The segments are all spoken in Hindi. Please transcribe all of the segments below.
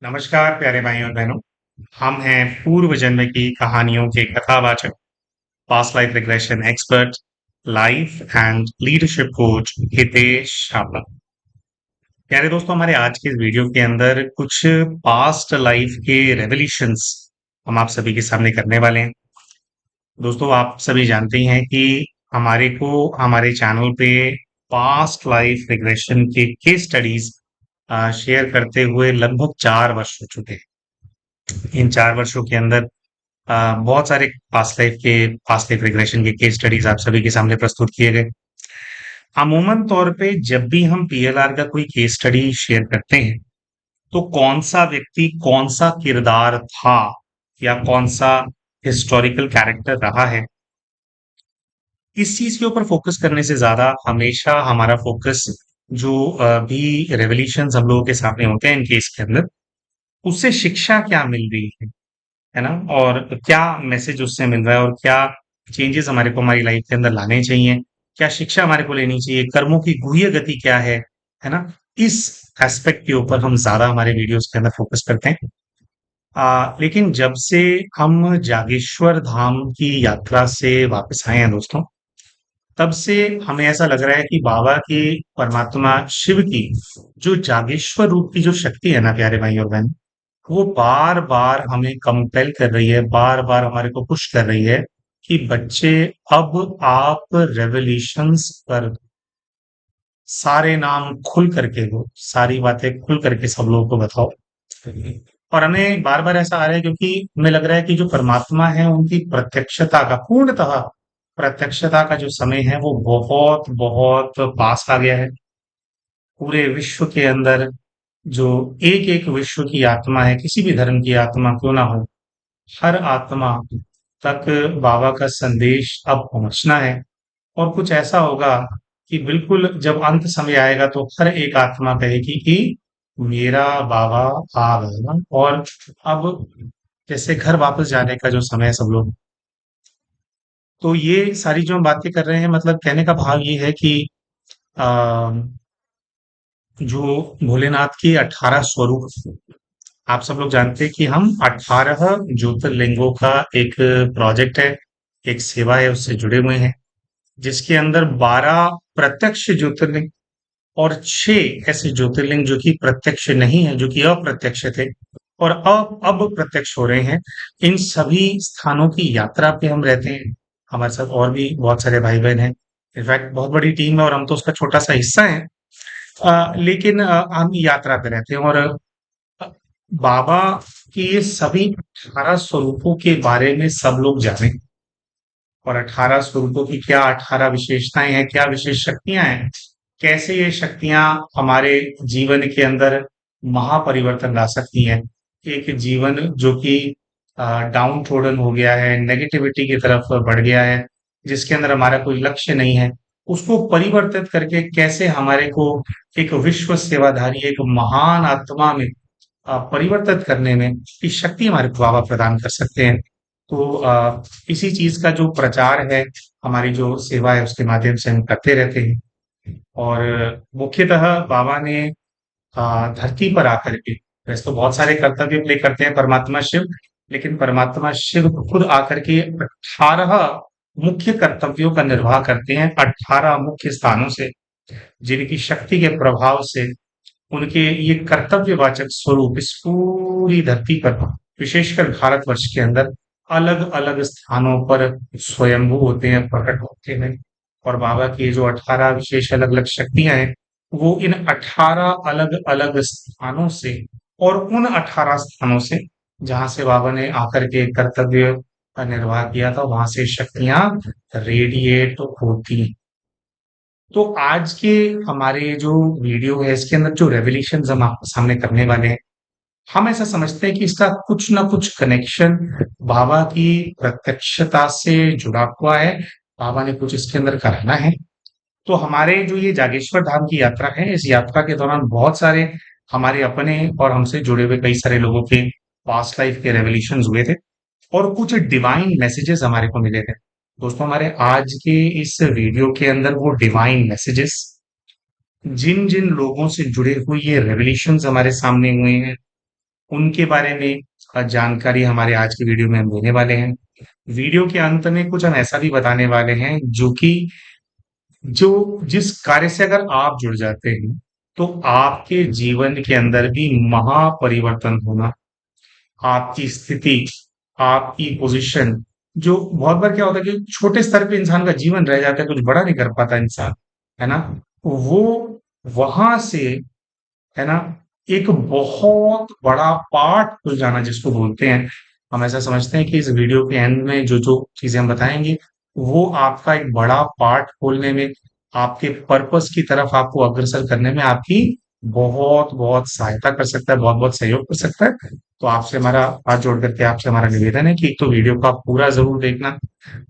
नमस्कार प्यारे भाई और बहनों। हम हैं पूर्व जन्म की कहानियों के कथावाचक, past life regression expert, life and leadership coach Hitesh Shabla. प्यारे दोस्तों, हमारे आज के इस वीडियो के अंदर कुछ पास्ट लाइफ के रेवल्यूशंस हम आप सभी के सामने करने वाले हैं। दोस्तों, आप सभी जानते ही हैं कि हमारे को हमारे चैनल पे पास्ट लाइफ रिग्रेशन के केस स्टडीज शेयर करते हुए लगभग 4 वर्ष हो चुके हैं। इन 4 वर्षों के अंदर बहुत सारे पास्ट लाइफ रिग्रेशन के केस स्टडीज आप सभी के सामने प्रस्तुत किए गए। अमूमन तौर पे जब भी हम पीएलआर का कोई केस स्टडी शेयर करते हैं तो कौन सा व्यक्ति कौन सा किरदार था या कौन सा हिस्टोरिकल कैरेक्टर रहा है, इस चीज के ऊपर फोकस करने से ज्यादा हमेशा हमारा फोकस जो भी रेवल्यूशंस हम लोगों के सामने होते हैं इन केस के अंदर, उससे शिक्षा क्या मिल रही है ना, और क्या मैसेज उससे मिल रहा है और क्या चेंजेस हमारे को हमारी लाइफ के अंदर लाने चाहिए, क्या शिक्षा हमारे को लेनी चाहिए, कर्मों की गुह्य गति क्या है ना। इस एस्पेक्ट के ऊपर हम ज्यादा हमारे वीडियोस के अंदर फोकस करते हैं। लेकिन जब से हम जागेश्वर धाम की यात्रा से वापस आए हैं दोस्तों, तब से हमें ऐसा लग रहा है कि बाबा की, परमात्मा शिव की जो जागेश्वर रूप की जो शक्ति है ना प्यारे भाई और बहन, वो बार बार हमें कंपेल कर रही है, बार बार हमारे को पुश कर रही है कि बच्चे, अब आप रेवल्यूशंस कर दो। सारे नाम खुल करके दो, सारी बातें खुल करके सब लोगों को बताओ। और हमें बार बार ऐसा आ रहा है क्योंकि हमें लग रहा है कि जो परमात्मा है उनकी प्रत्यक्षता का, पूर्णतः प्रत्यक्षता का जो समय है वो बहुत बहुत पास आ गया है। पूरे विश्व के अंदर जो एक एक विश्व की आत्मा है, किसी भी धर्म की आत्मा क्यों ना हो, हर आत्मा तक बाबा का संदेश अब पहुंचना है। और कुछ ऐसा होगा कि बिल्कुल जब अंत समय आएगा तो हर एक आत्मा कहेगी कि मेरा बाबा आ गया। और अब जैसे घर वापस जाने का जो समय है सब लोग, तो ये सारी जो हम बातें कर रहे हैं, मतलब कहने का भाव ये है कि आ, जो भोलेनाथ की 18 स्वरूप, आप सब लोग जानते हैं कि हम 18 ज्योतिर्लिंगों का एक प्रोजेक्ट है, एक सेवा है, उससे जुड़े हुए हैं, जिसके अंदर 12 प्रत्यक्ष ज्योतिर्लिंग और 6 ऐसे ज्योतिर्लिंग जो कि प्रत्यक्ष नहीं है, जो कि अप्रत्यक्ष थे और अब प्रत्यक्ष हो रहे हैं। इन सभी स्थानों की यात्रा पे हम रहते हैं। हमारे साथ और भी बहुत सारे भाई बहन हैं, इनफैक्ट बहुत बड़ी टीम है और हम तो उसका छोटा सा हिस्सा है। लेकिन हम यात्रा पे रहते हैं और अ, बाबा के ये सभी 18 स्वरूपों के बारे में सब लोग जाने, और 18 स्वरूपों की क्या 18 विशेषताएं हैं, क्या विशेष शक्तियां हैं, कैसे ये शक्तियां हमारे जीवन के अंदर महापरिवर्तन ला सकती हैं। एक जीवन जो कि डाउन ट्रोडन हो गया है, नेगेटिविटी की तरफ बढ़ गया है, जिसके अंदर हमारा कोई लक्ष्य नहीं है, उसको परिवर्तित करके कैसे हमारे को एक विश्व सेवाधारी, एक महान आत्मा में परिवर्तित करने में की शक्ति हमारे को बाबा प्रदान कर सकते हैं। तो इसी चीज का जो प्रचार है, हमारी जो सेवा है, उसके माध्यम से हम करते रहते हैं। और मुख्यतः बाबा ने धरती पर आकर के, वैसे तो बहुत सारे कर्तव्य प्ले करते हैं परमात्मा शिव, लेकिन परमात्मा शिव खुद आकर के 18 मुख्य कर्तव्यों का निर्वाह करते हैं, 18 मुख्य स्थानों से, जिनकी शक्ति के प्रभाव से उनके ये कर्तव्यवाचक स्वरूप इस पूरी धरती पर, विशेषकर भारतवर्ष के अंदर अलग अलग स्थानों पर स्वयंभू होते हैं, प्रकट होते हैं। और बाबा की जो 18 विशेष अलग अलग शक्तियां हैं, वो इन 18 अलग अलग स्थानों से, और उन 18 स्थानों से जहां से बाबा ने आकर के कर्तव्य का निर्वाह किया था, वहां से शक्तियां रेडिएट होती। तो आज के हमारे जो वीडियो है, इसके अंदर जो रेवल्यूशंस हम आपके सामने करने वाले हैं, हम ऐसा समझते हैं कि इसका कुछ ना कुछ कनेक्शन बाबा की प्रत्यक्षता से जुड़ा हुआ है। बाबा ने कुछ इसके अंदर कराना है। तो हमारे जो ये जागेश्वर धाम की यात्रा है, इस यात्रा के दौरान बहुत सारे हमारे अपने और हमसे जुड़े हुए कई सारे लोगों के पास्ट लाइफ के रेवल्यूशंस हुए थे और कुछ डिवाइन मैसेजेस हमारे को मिले थे। दोस्तों, हमारे आज के इस वीडियो के अंदर वो डिवाइन मैसेजेस, जिन जिन लोगों से जुड़े हुए ये रेवल्यूशंस हमारे सामने हुए हैं, उनके बारे में जानकारी हमारे आज की वीडियो में हम देने वाले हैं। वीडियो के अंत में कुछ हम ऐसा भी बताने वाले हैं जो कि जो जिस कार्य से अगर आप जुड़ जाते हैं, तो आपके जीवन के अंदर भी महापरिवर्तन होना, आपकी स्थिति, आपकी पोजीशन, जो बहुत बार क्या होता है कि छोटे स्तर पे इंसान का जीवन रह जाता है, कुछ बड़ा नहीं कर पाता इंसान, है ना? वो वहां से, है ना, एक बहुत बड़ा पाठ खुल जाना जिसको बोलते हैं। हम ऐसा समझते हैं कि इस वीडियो के एंड में जो जो चीजें हम बताएंगे, वो आपका एक बड़ा पाठ खोलने में, आपके पर्पस की तरफ आपको अग्रसर करने में आपकी बहुत बहुत सहायता कर सकता है, बहुत बहुत सहयोग कर सकता है। तो आपसे हमारा हाथ जोड़ करके आपसे हमारा निवेदन है कि एक तो वीडियो को आप पूरा जरूर देखना।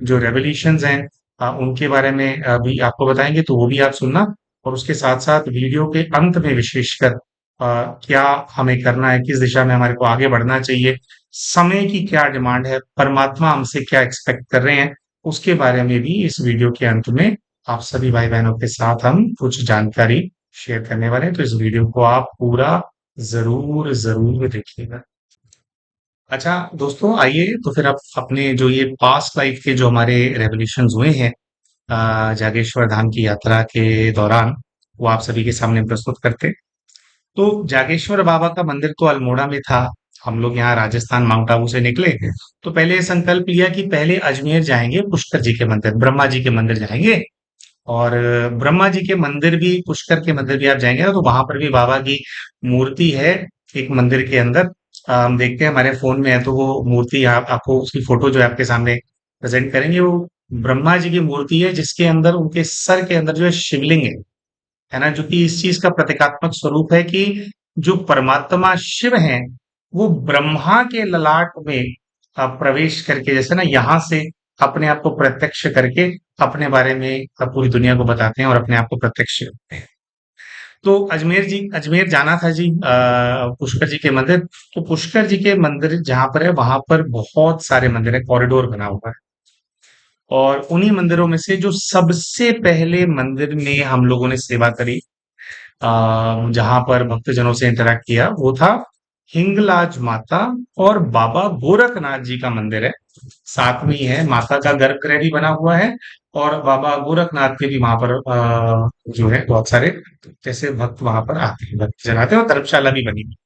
जो रेवोल्यूशंस हैं उनके बारे में भी आपको बताएंगे, तो वो भी आप सुनना। और उसके साथ साथ वीडियो के अंत में विशेषकर क्या हमें करना है, किस दिशा में हमारे को आगे बढ़ना चाहिए, समय की क्या डिमांड है, परमात्मा हमसे क्या एक्सपेक्ट कर रहे हैं, उसके बारे में भी इस वीडियो के अंत में आप सभी भाई बहनों के साथ हम कुछ जानकारी शेयर करने वाले हैं। तो इस वीडियो को आप पूरा जरूर जरूर देखिएगा। अच्छा दोस्तों, आइए तो फिर आप अपने जो ये पास्ट लाइफ के जो हमारे रेवोल्यूशंस हुए हैं जागेश्वर धाम की यात्रा के दौरान, वो आप सभी के सामने प्रस्तुत करते। तो जागेश्वर बाबा का मंदिर तो अल्मोड़ा में था। हम लोग यहाँ राजस्थान माउंट आबू से निकले, तो पहले संकल्प लिया कि पहले अजमेर जाएंगे, पुष्कर जी के मंदिर, ब्रह्मा जी के मंदिर जाएंगे। और ब्रह्मा जी के मंदिर भी, पुष्कर के मंदिर भी आप जाएंगे ना, तो वहां पर भी बाबा की मूर्ति है एक मंदिर के अंदर। हम देखते हैं हमारे फोन में है, तो वो मूर्ति आपको उसकी फोटो जो है आपके सामने प्रेजेंट करेंगे। वो ब्रह्मा जी की मूर्ति है जिसके अंदर उनके सर के अंदर जो है शिवलिंग है ना, जो कि इस चीज का प्रतीकात्मक स्वरूप है कि जो परमात्मा शिव हैं, वो ब्रह्मा के ललाट में प्रवेश करके, जैसे ना यहाँ से अपने आप को प्रत्यक्ष करके अपने बारे में पूरी दुनिया को बताते हैं और अपने आप को प्रत्यक्ष करते हैं। तो अजमेर जाना था जी, पुष्कर जी के मंदिर। तो पुष्कर जी के मंदिर जहां पर है, वहां पर बहुत सारे मंदिर है, कॉरिडोर बना हुआ है। और उन्हीं मंदिरों में से जो सबसे पहले मंदिर में हम लोगों ने सेवा करी, जहां पर भक्तजनों से इंटरेक्ट किया, वो था हिंगलाज माता और बाबा गोरखनाथ जी का मंदिर है। साथ में ही है, माता का गर्भगृह भी बना हुआ है और बाबा गोरखनाथ के भी वहां पर जो है बहुत सारे जैसे भक्त वहां पर आते हैं, भक्त जन आते हैं, और धर्मशाला भी बनी हुई है।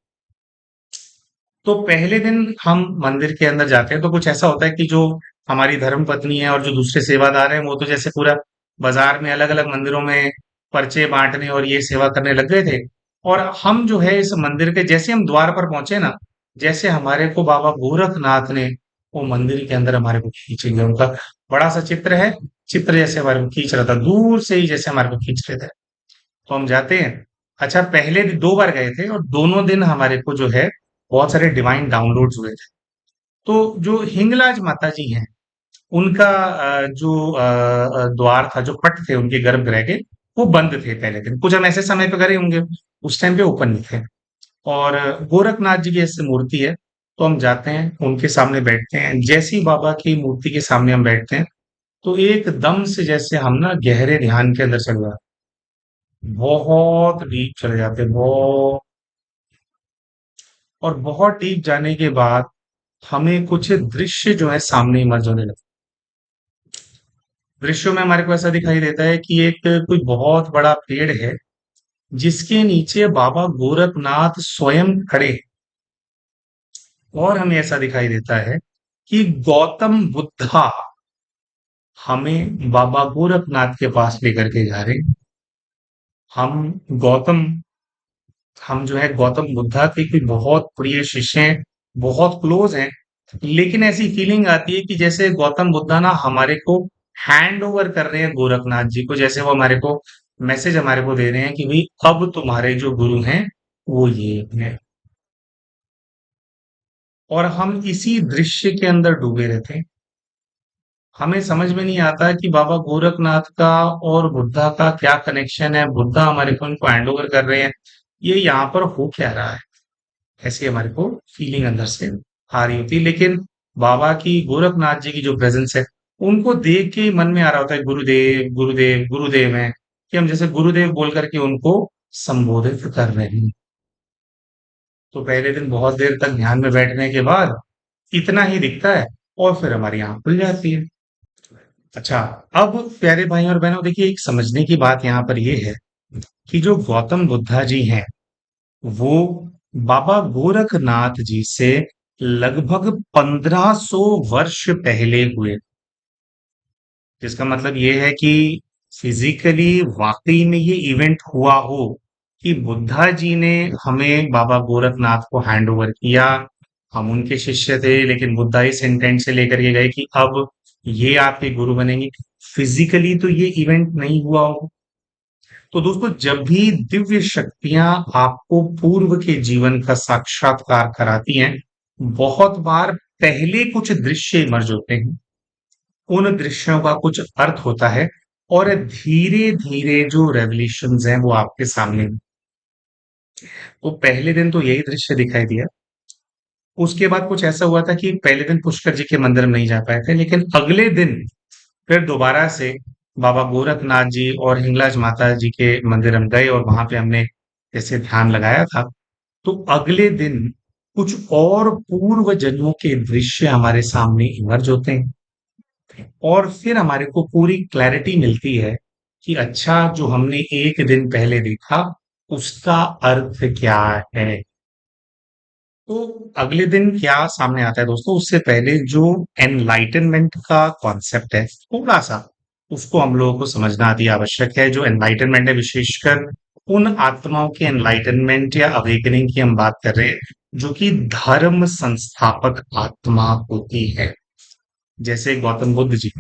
तो पहले दिन हम मंदिर के अंदर जाते हैं, तो कुछ ऐसा होता है कि जो हमारी धर्म पत्नी है और जो दूसरे सेवादार हैं, वो तो जैसे पूरा बाजार में अलग अलग मंदिरों में पर्चे बांटने और ये सेवा करने लग गए थे। और हम जो है इस मंदिर के, जैसे हम द्वार पर पहुंचे ना, जैसे हमारे को बाबा गोरखनाथ ने वो मंदिर के अंदर हमारे को खींच लिया। उनका बड़ा सा चित्र है, चित्र जैसे हमारे को खींच रहा था, दूर से ही जैसे हमारे को खींच रहे थे। तो हम जाते हैं। अच्छा, पहले 2 बार गए थे और दोनों दिन हमारे को जो है बहुत सारे डिवाइन डाउनलोड्स हुए थे। तो जो हिंगलाज माता जी हैं, उनका जो द्वार था, जो पट थे उनके गर्भगृह के, वो बंद थे पहले दिन। कुछ हम ऐसे समय पे करे होंगे, उस टाइम पे ओपन नहीं थे। और गोरखनाथ जी की ऐसी मूर्ति है। तो हम जाते हैं, उनके सामने बैठते हैं। जैसे ही बाबा की मूर्ति के सामने हम बैठते हैं, तो एकदम से जैसे हम ना गहरे ध्यान के अंदर चल जाते, बहुत डीप चले जाते, बहुत। और बहुत डीप जाने के बाद हमें कुछ दृश्य जो है सामने इमर्ज होने लगते। दृश्यों में हमारे को ऐसा दिखाई देता है कि एक कोई बहुत बड़ा पेड़ है जिसके नीचे बाबा गोरखनाथ स्वयं खड़े हैं। और हमें ऐसा दिखाई देता है कि गौतम बुद्धा हमें बाबा गोरखनाथ के पास लेकर के जा रहे हैं। हम गौतम हम जो है गौतम बुद्धा के कोई बहुत प्रिय शिष्य हैं, बहुत क्लोज हैं। लेकिन ऐसी फीलिंग आती है कि जैसे गौतम बुद्धा ना हमारे को हैंड ओवर कर रहे हैं गोरखनाथ जी को, जैसे वो हमारे को मैसेज हमारे को दे रहे हैं कि भाई अब तुम्हारे जो गुरु हैं वो ये है। और हम इसी दृश्य के अंदर डूबे रहते हैं। हमें समझ में नहीं आता कि बाबा गोरखनाथ का और बुद्धा का क्या कनेक्शन है, बुद्धा हमारे को इनको हैंड ओवर कर रहे हैं, ये यहाँ पर हो क्या रहा है। ऐसी हमारे को फीलिंग अंदर से आ रही होती है। लेकिन बाबा की, गोरखनाथ जी की जो प्रेजेंस है, उनको देख के ही मन में आ रहा होता है गुरुदेव गुरुदेव गुरुदेव है, कि हम जैसे गुरुदेव बोल करके उनको संबोधित कर रहे हैं। तो पहले दिन बहुत देर तक ध्यान में बैठने के बाद इतना ही दिखता है और फिर हमारी आंख खुल जाती है। अच्छा, अब प्यारे भाई और बहनों, देखिए एक समझने की बात यहाँ पर ये है कि जो गौतम बुद्धा जी हैं, वो बाबा गोरखनाथ जी से लगभग 1500 वर्ष पहले हुए। जिसका मतलब ये है कि फिजिकली वाकई में ये इवेंट हुआ हो कि बुद्धा जी ने हमें बाबा गोरखनाथ को हैंड ओवर किया, हम उनके शिष्य थे, लेकिन बुद्धा इस इंटेंट से लेकर के गए कि अब ये आपके गुरु बनेंगे। फिजिकली तो ये इवेंट नहीं हुआ हो। तो दोस्तों, जब भी दिव्य शक्तियां आपको पूर्व के जीवन का साक्षात्कार कराती हैं, बहुत बार पहले कुछ दृश्य इमर्ज होते हैं, उन दृश्यों का कुछ अर्थ होता है और धीरे धीरे जो रेवलेशंस हैं वो आपके सामने। तो पहले दिन तो यही दृश्य दिखाई दिया। उसके बाद कुछ ऐसा हुआ था कि पहले दिन पुष्कर जी के मंदिर में नहीं जा पाए थे, लेकिन अगले दिन फिर दोबारा से बाबा गोरखनाथ जी और हिंगलाज माता जी के मंदिर हम गए और वहां पे हमने जैसे ध्यान लगाया था। तो अगले दिन कुछ और पूर्व जन्मों के दृश्य हमारे सामने इमर्ज होते हैं और फिर हमारे को पूरी क्लैरिटी मिलती है कि अच्छा, जो हमने एक दिन पहले देखा उसका अर्थ क्या है। तो अगले दिन क्या सामने आता है दोस्तों, उससे पहले जो एनलाइटनमेंट का कॉन्सेप्ट है, थोड़ा सा उसको हम लोगों को समझना अति आवश्यक है। जो एनलाइटनमेंट है, विशेषकर उन आत्माओं के एनलाइटनमेंट या अवेकनिंग की हम बात कर रहे हैं जो कि धर्म संस्थापक आत्मा होती है। जैसे गौतम बुद्ध जी,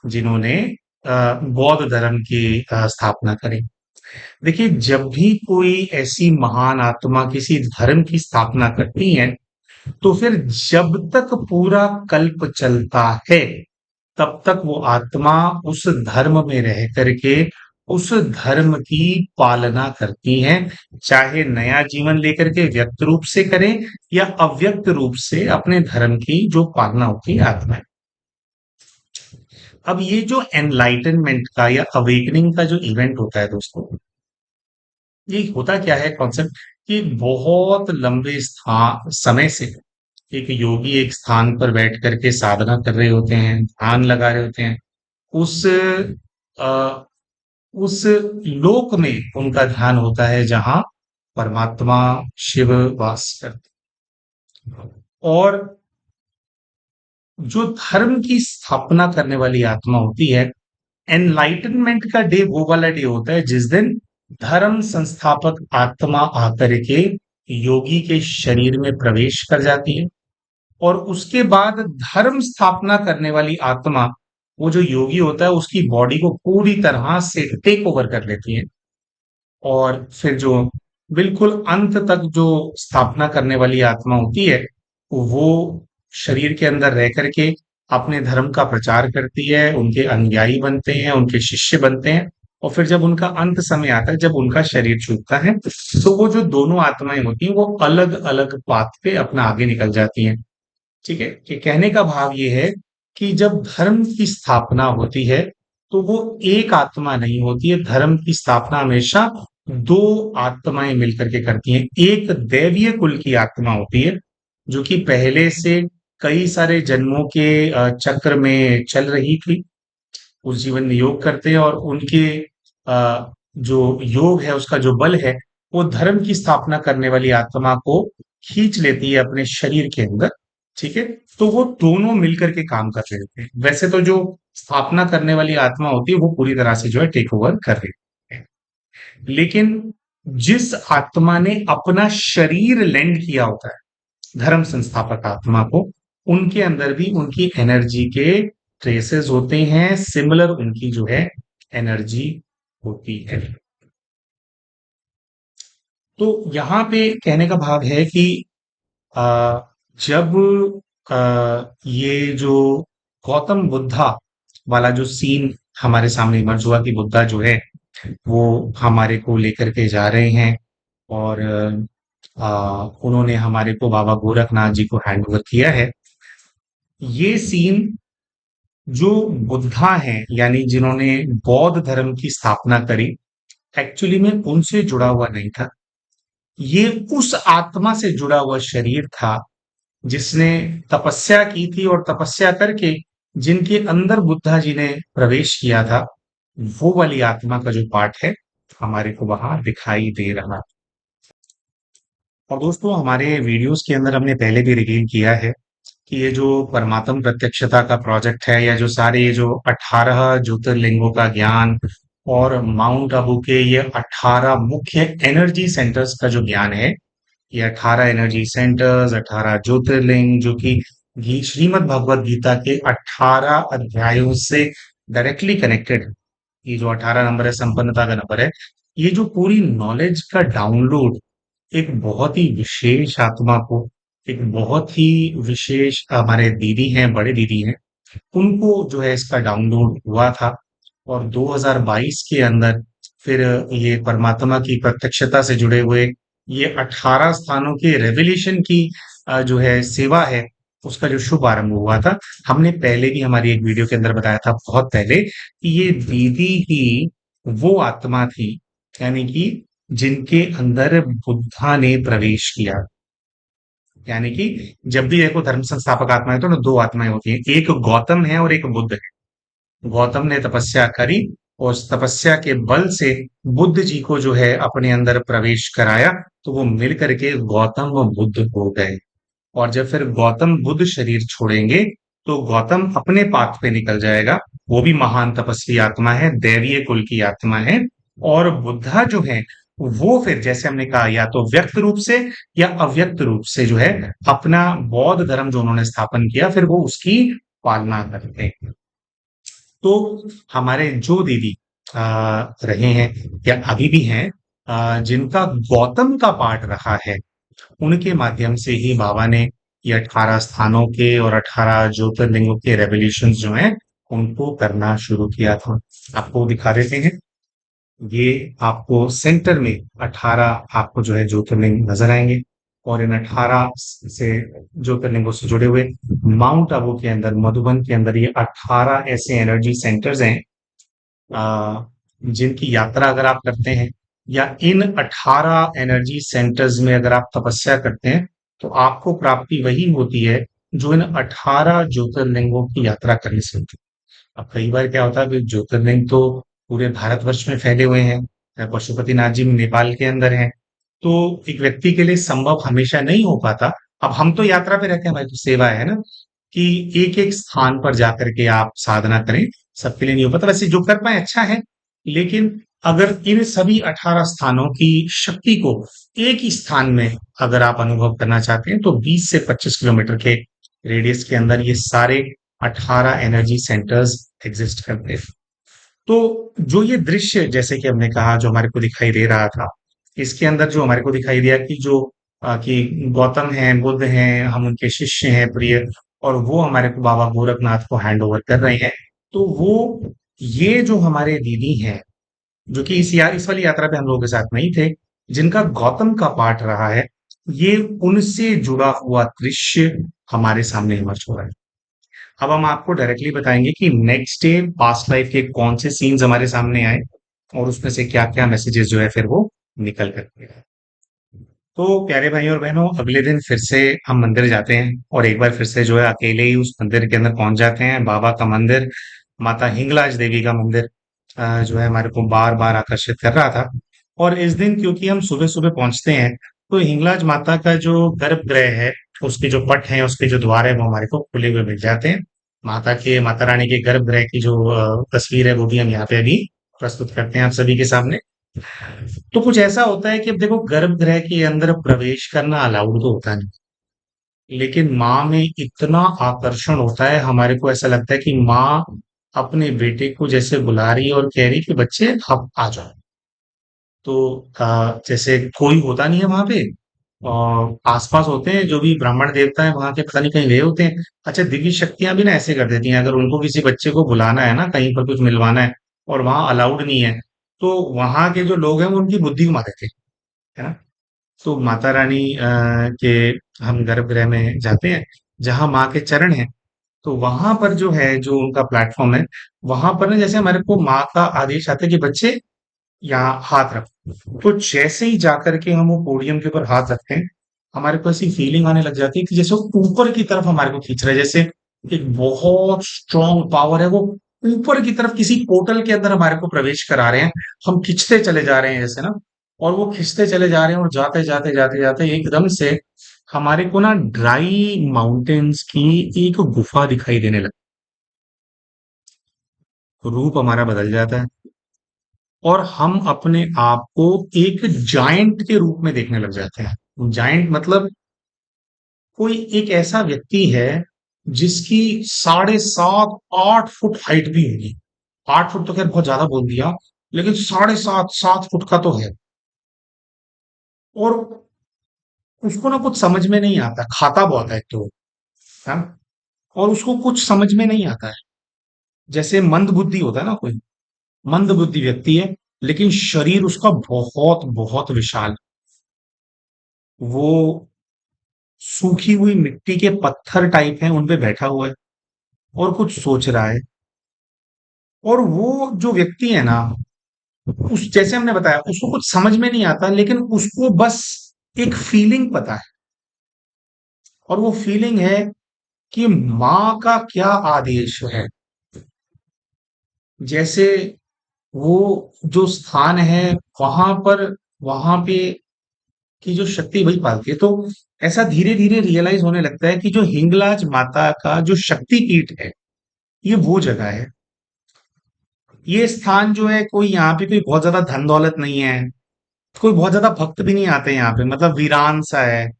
जिन्होंने बौद्ध धर्म की स्थापना करी। देखिए, जब भी कोई ऐसी महान आत्मा किसी धर्म की स्थापना करती है, तो फिर जब तक पूरा कल्प चलता है, तब तक वो आत्मा उस धर्म में रह करके उस धर्म की पालना करती है। चाहे नया जीवन लेकर के व्यक्त रूप से करें या अव्यक्त रूप से अपने धर्म की जो पालना होती है आत्मा। अब ये जो एनलाइटनमेंट का या अवेकनिंग का जो इवेंट होता है दोस्तों, ये होता क्या है कॉन्सेप्ट कि बहुत लंबे स्थान समय से एक योगी एक स्थान पर बैठ करके साधना कर रहे होते हैं, ध्यान लगा रहे होते हैं। उस अ, उस लोक में उनका ध्यान होता है जहां परमात्मा शिव वास करते हैं। और जो धर्म की स्थापना करने वाली आत्मा होती है, एनलाइटनमेंट का डे वो वाला डे होता है जिस दिन धर्म संस्थापक आत्मा आकर के योगी के शरीर में प्रवेश कर जाती है और उसके बाद धर्म स्थापना करने वाली आत्मा, वो जो योगी होता है, उसकी बॉडी को पूरी तरह से टेक ओवर कर लेती है और फिर जो बिल्कुल अंत तक जो स्थापना करने वाली आत्मा होती है, वो शरीर के अंदर रह करके अपने धर्म का प्रचार करती है, उनके अनुयायी बनते हैं, उनके शिष्य बनते हैं और फिर जब उनका अंत समय आता है, जब उनका शरीर छूटता है, तो वो जो दोनों आत्माएं होती हैं वो अलग अलग पाथ पे अपना आगे निकल जाती हैं। ठीक है, कि कहने का भाव ये है कि जब धर्म की स्थापना होती है, तो वो एक आत्मा नहीं होती है। धर्म की स्थापना हमेशा दो आत्माएं मिलकर के करती हैं। एक दैवीय कुल की आत्मा होती है जो कि पहले से कई सारे जन्मों के चक्र में चल रही थी, उस जीवन में योग करते हैं और उनके जो योग है, उसका जो बल है, वो धर्म की स्थापना करने वाली आत्मा को खींच लेती है अपने शरीर के अंदर। ठीक है, तो वो दोनों मिलकर के काम कर रहे होते हैं। वैसे तो जो स्थापना करने वाली आत्मा होती है वो पूरी तरह से जो है टेक ओवर कर रही है, लेकिन जिस आत्मा ने अपना शरीर लैंड किया होता है धर्म संस्थापक आत्मा को, उनके अंदर भी उनकी एनर्जी के ट्रेसेस होते हैं, सिमिलर उनकी जो है एनर्जी होती है। तो यहाँ पे कहने का भाव है कि आ, जब ये जो गौतम बुद्धा वाला जो सीन हमारे सामने इमर्ज हुआ कि बुद्धा जो है वो हमारे को लेकर के जा रहे हैं और उन्होंने हमारे को बाबा गोरखनाथ जी को हैंड ओवर किया है। ये सीन जो बुद्धा हैं, यानी जिन्होंने बौद्ध धर्म की स्थापना करी, एक्चुअली में उनसे जुड़ा हुआ नहीं था। ये उस आत्मा से जुड़ा हुआ शरीर था जिसने तपस्या की थी, और तपस्या करके जिनके अंदर बुद्धा जी ने प्रवेश किया था, वो वाली आत्मा का जो पार्ट है हमारे को वहां दिखाई दे रहा। और दोस्तों, हमारे वीडियोस के अंदर हमने पहले भी रिवील किया है कि ये जो परमात्म प्रत्यक्षता का प्रोजेक्ट है, या जो सारे ये जो 18 ज्योतिर्लिंगों का ज्ञान और माउंट आबू के ये 18 मुख्य एनर्जी सेंटर्स का जो ज्ञान है, ये 18 एनर्जी सेंटर्स, 18 ज्योतिर्लिंग, जो कि श्रीमद् भगवत गीता के 18 अध्यायों से डायरेक्टली कनेक्टेड है। ये जो 18 नंबर है, संपन्नता का नंबर है। ये जो पूरी नॉलेज का डाउनलोड एक बहुत ही विशेष आत्मा को, एक बहुत ही विशेष हमारे दीदी हैं, बड़े दीदी हैं, उनको जो है इसका डाउनलोड हुआ था। और 2022 के अंदर फिर ये परमात्मा की प्रत्यक्षता से जुड़े हुए ये 18 स्थानों के रेवलेशन की जो है सेवा है, उसका जो शुभ आरंभ हुआ था। हमने पहले भी हमारी एक वीडियो के अंदर बताया था, बहुत पहले, कि ये दीदी ही वो आत्मा थी, यानी कि जिनके अंदर बुद्धा ने प्रवेश किया। यानी कि जब भी देखो धर्म संस्थापक आत्माएं तो ना, दो आत्माएं होती हैं, एक गौतम है और एक बुद्ध है। गौतम ने तपस्या करी, और उस तपस्या के बल से बुद्ध जी को जो है अपने अंदर प्रवेश कराया, तो वो मिल करके गौतम व बुद्ध हो गए। और जब फिर गौतम बुद्ध शरीर छोड़ेंगे, तो गौतम अपने पाथ पे निकल जाएगा। वो भी महान तपस्वी आत्मा है, दैवीय कुल की आत्मा है। और बुद्धा जो है, वो फिर जैसे हमने कहा, या तो व्यक्त रूप से या अव्यक्त रूप से जो है अपना बौद्ध धर्म जो उन्होंने स्थापन किया, फिर वो उसकी पालना करते हैं। तो हमारे जो दीदी रहे हैं, या अभी भी हैं, जिनका गौतम का पाठ रहा है, उनके माध्यम से ही बाबा ने ये 18 स्थानों के और 18 ज्योतिर्लिंगों के रेवल्यूशन जो हैं, उनको करना शुरू किया था। आपको दिखा देते हैं। ये आपको सेंटर में 18 आपको जो है ज्योतिर्लिंग नजर आएंगे। और इन 18 से ज्योतिर्लिंगों से जुड़े हुए माउंट आबू के अंदर, मधुबन के अंदर, ये 18 ऐसे एनर्जी सेंटर्स हैं, जिनकी यात्रा अगर आप करते हैं, या इन 18 एनर्जी सेंटर्स में अगर आप तपस्या करते हैं, तो आपको प्राप्ति वही होती है जो इन 18 ज्योतिर्लिंगों की यात्रा करने से होती है। अब कई बार क्या होता है कि ज्योतिर्लिंग तो पूरे भारतवर्ष में फैले हुए हैं, पशुपतिनाथ जी नेपाल के अंदर हैं, तो एक व्यक्ति के लिए संभव हमेशा नहीं हो पाता। अब हम तो यात्रा पे रहते हैं, हमारी तो सेवा है ना, कि एक एक स्थान पर जाकर के आप साधना करें। सबके लिए नहीं हो पाता, वैसे जो कर पाए अच्छा है। लेकिन अगर इन सभी 18 स्थानों की शक्ति को एक ही स्थान में अगर आप अनुभव करना चाहते हैं, तो 20 से 25 किलोमीटर के रेडियस के अंदर ये सारे 18 एनर्जी सेंटर्स एग्जिस्ट करते हैं। तो जो ये दृश्य, जैसे कि हमने कहा, जो हमारे को दिखाई दे रहा था, इसके अंदर जो हमारे को दिखाई दिया कि जो कि गौतम हैं, बुद्ध हैं, हम उनके शिष्य हैं प्रिय, और वो हमारे को बाबा गोरखनाथ को हैंड ओवर कर रहे हैं। तो वो ये जो हमारे दीदी हैं, जो कि इस वाली यात्रा पे हम लोगों के साथ नहीं थे, जिनका गौतम का पाठ रहा है, ये उनसे जुड़ा हुआ दृश्य हमारे सामने इमर्ज हो रहा है। अब हम आपको डायरेक्टली बताएंगे कि नेक्स्ट डे पास्ट लाइफ के कौन से सीन्स हमारे सामने आए, और उसमें से क्या क्या मैसेजेस जो है फिर वो निकल करके आए। तो प्यारे भाई और बहनों, अगले दिन फिर से हम मंदिर जाते हैं, और एक बार फिर से जो है अकेले ही उस मंदिर के अंदर पहुंच जाते हैं। बाबा का मंदिर, माता हिंगलाज देवी का मंदिर, जो है हमारे को बार बार आकर्षित कर रहा था। और इस दिन क्योंकि हम सुबह सुबह पहुंचते हैं, तो हिंगलाज माता का जो गर्भगृह है, उसके जो पट है, उसके जो द्वार है, वो हमारे को खुले हुए मिल जाते हैं। माता रानी के गर्भगृह की जो तस्वीर है, वो भी हम यहाँ पे अभी प्रस्तुत करते हैं आप सभी के सामने। तो कुछ ऐसा होता है कि अब देखो, गर्भगृह के अंदर प्रवेश करना अलाउड तो होता नहीं, लेकिन माँ में इतना आकर्षण होता है, हमारे को ऐसा लगता है कि माँ अपने बेटे को जैसे बुला रही है और कह रही कि बच्चे अब आ जाओ। तो जैसे कोई होता नहीं है वहां पे, और आसपास होते हैं जो भी ब्राह्मण देवता है वहां के, पता नहीं कहीं गए होते हैं। अच्छा, दिव्य शक्तियां भी ना ऐसे कर देती हैं, अगर उनको किसी बच्चे को बुलाना है ना, कहीं पर कुछ मिलवाना है, और वहां अलाउड नहीं है, तो वहां के जो लोग हैं वो उनकी बुद्धि घुमा देते हैं, है ना। तो माता रानी के हम गर्भगृह में जाते हैं, जहां माँ के चरण हैं। तो वहां पर जो है, जो उनका प्लेटफॉर्म है, वहां पर ना जैसे हमारे को माँ का आदेश आता है कि बच्चे यहाँ हाथ रख। तो जैसे ही जाकर के हम वो पोडियम के ऊपर हाथ रखते हैं, हमारे को ऐसी फीलिंग आने लग जाती है कि जैसे वो ऊपर की तरफ हमारे को खींच रहा है, जैसे एक बहुत स्ट्रांग पावर है, वो ऊपर की तरफ किसी पोर्टल के अंदर हमारे को प्रवेश करा रहे हैं। हम खींचते चले जा रहे हैं जैसे ना, और वो खींचते चले जा रहे हैं, और जाते जाते जाते जाते एकदम से हमारे को ना ड्राई माउंटेन्स की एक गुफा दिखाई देने लगती है। रूप हमारा बदल जाता है, और हम अपने आप को एक जायंट के रूप में देखने लग जाते हैं। जायंट मतलब कोई एक ऐसा व्यक्ति है जिसकी 7.5-8 फुट हाइट भी होगी। 8 फुट तो खैर बहुत ज्यादा बोल दिया, लेकिन 7.5-7 फुट का तो है। और उसको ना कुछ समझ में नहीं आता, खाता बहुत है एक तो, है, और उसको कुछ समझ में नहीं आता है। जैसे मंद बुद्धि होता है ना कोई, मंद बुद्धि व्यक्ति है, लेकिन शरीर उसका बहुत बहुत विशाल। वो सूखी हुई मिट्टी के पत्थर टाइप हैं, उन पे बैठा हुआ है और कुछ सोच रहा है। और वो जो व्यक्ति है ना, उस जैसे हमने बताया, उसको कुछ समझ में नहीं आता, लेकिन उसको बस एक फीलिंग पता है, और वो फीलिंग है कि माँ का क्या आदेश है। जैसे वो जो स्थान है, वहां पर, वहां पे की जो शक्ति वही पालती है। तो ऐसा धीरे धीरे रियलाइज होने लगता है कि जो हिंगलाज माता का जो शक्ति पीठ है, ये वो जगह है। ये स्थान जो है, कोई यहाँ पे कोई बहुत ज्यादा धन दौलत नहीं है, कोई बहुत ज्यादा भक्त भी नहीं आते यहाँ पे, मतलब वीरान सा है।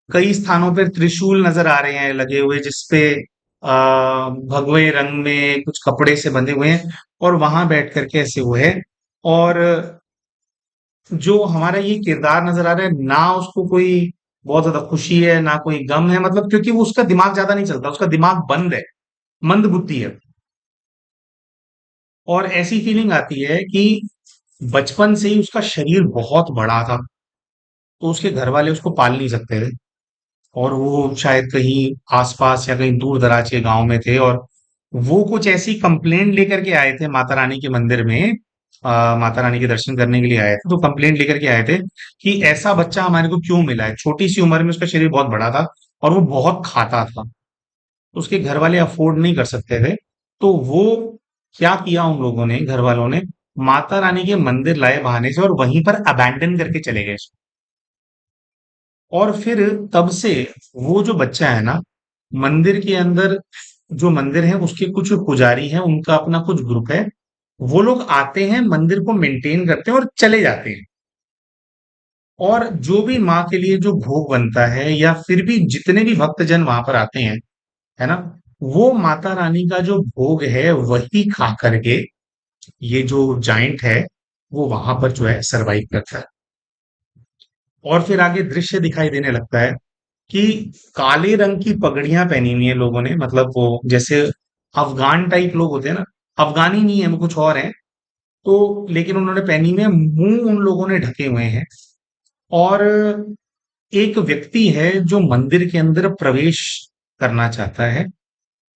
कई स्थानों पर त्रिशूल नजर आ रहे हैं लगे हुए, जिसपे भगवे रंग में कुछ कपड़े से बंधे हुए हैं, और वहां बैठ करके ऐसे हुए है। और जो हमारा ये किरदार नजर आ रहा है ना, उसको कोई बहुत ज्यादा खुशी है ना कोई गम है, मतलब क्योंकि वो उसका दिमाग ज्यादा नहीं चलता, उसका दिमाग बंद है, मंद बुद्धि है। और ऐसी फीलिंग आती है कि बचपन से ही उसका शरीर बहुत बड़ा था, तो उसके घर वाले उसको पाल नहीं सकते थे, और वो शायद कहीं आसपास या कहीं दूर दराज के गांव में थे। और वो कुछ ऐसी कंप्लेंट लेकर के आए थे माता रानी के मंदिर में, माता रानी के दर्शन करने के लिए आए थे, तो कंप्लेंट लेकर के आए थे कि ऐसा बच्चा हमारे को क्यों मिला है। छोटी सी उम्र में उसका शरीर बहुत बड़ा था, और वो बहुत खाता था, उसके घर वाले अफोर्ड नहीं कर सकते थे। तो वो क्या किया उन लोगों ने, घर वालों ने, माता रानी के मंदिर लाए बहाने से, और वहीं पर अबैंडन करके चले गए। और फिर तब से वो जो बच्चा है ना, मंदिर के अंदर, जो मंदिर है उसके कुछ पुजारी हैं, उनका अपना कुछ ग्रुप है, वो लोग आते हैं, मंदिर को मेंटेन करते हैं और चले जाते हैं। और जो भी माँ के लिए जो भोग बनता है, या फिर भी जितने भी भक्तजन वहां पर आते हैं, है ना, वो माता रानी का जो भोग है वही खा करके ये जो जाइंट है, वो वहां पर जो है सरवाइव करता है। और फिर आगे दृश्य दिखाई देने लगता है कि काले रंग की पगड़ियां पहनी हुई है लोगों ने, मतलब वो जैसे अफगान टाइप लोग होते हैं ना, अफगानी नहीं है वो, कुछ और है। तो लेकिन उन्होंने पहनी हुई है, मुंह उन लोगों ने ढके हुए हैं। और एक व्यक्ति है जो मंदिर के अंदर प्रवेश करना चाहता है,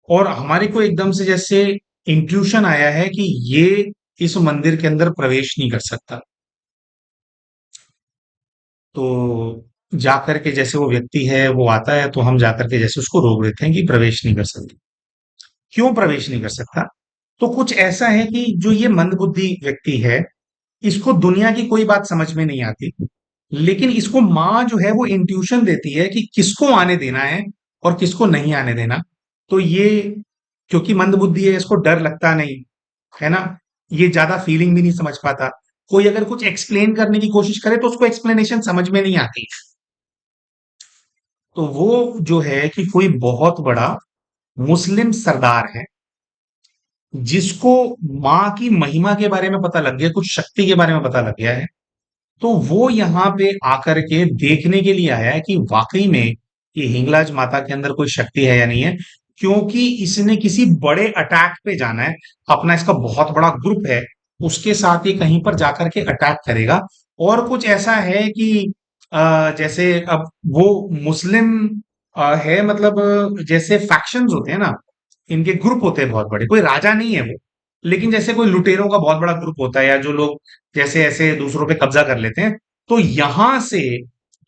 और हमारे को एकदम से जैसे इंट्यूशन आया है कि ये इस मंदिर के अंदर प्रवेश नहीं कर सकता। तो जाकर के जैसे वो व्यक्ति है वो आता है, तो हम जाकर के जैसे उसको रोक देते हैं कि प्रवेश नहीं कर सकते। क्यों प्रवेश नहीं कर सकता? तो कुछ ऐसा है कि जो ये मंदबुद्धि व्यक्ति है, इसको दुनिया की कोई बात समझ में नहीं आती, लेकिन इसको माँ जो है वो इंट्यूशन देती है कि किसको आने देना है और किसको नहीं आने देना। तो ये, क्योंकि मंदबुद्धि है, इसको डर लगता नहीं, है ना, ये ज्यादा फीलिंग भी नहीं समझ पाता। कोई अगर कुछ एक्सप्लेन करने की कोशिश करे तो उसको एक्सप्लेनेशन समझ में नहीं आती। तो वो जो है कि कोई बहुत बड़ा मुस्लिम सरदार है, जिसको माँ की महिमा के बारे में पता लग गया, कुछ शक्ति के बारे में पता लग गया है। तो वो यहाँ पे आकर के देखने के लिए आया है कि वाकई में ये हिंगलाज माता के अंदर कोई शक्ति है या नहीं है, क्योंकि इसने किसी बड़े अटैक पे जाना है। अपना इसका बहुत बड़ा ग्रुप है, उसके साथ ये कहीं पर जाकर के अटैक करेगा। और कुछ ऐसा है कि जैसे अब वो मुस्लिम है, मतलब जैसे फैक्शंस होते हैं ना, इनके ग्रुप होते हैं बहुत बड़े, कोई राजा नहीं है वो, लेकिन जैसे कोई लुटेरों का बहुत बड़ा ग्रुप होता है या जो लोग जैसे ऐसे दूसरों पे कब्जा कर लेते हैं, तो यहां से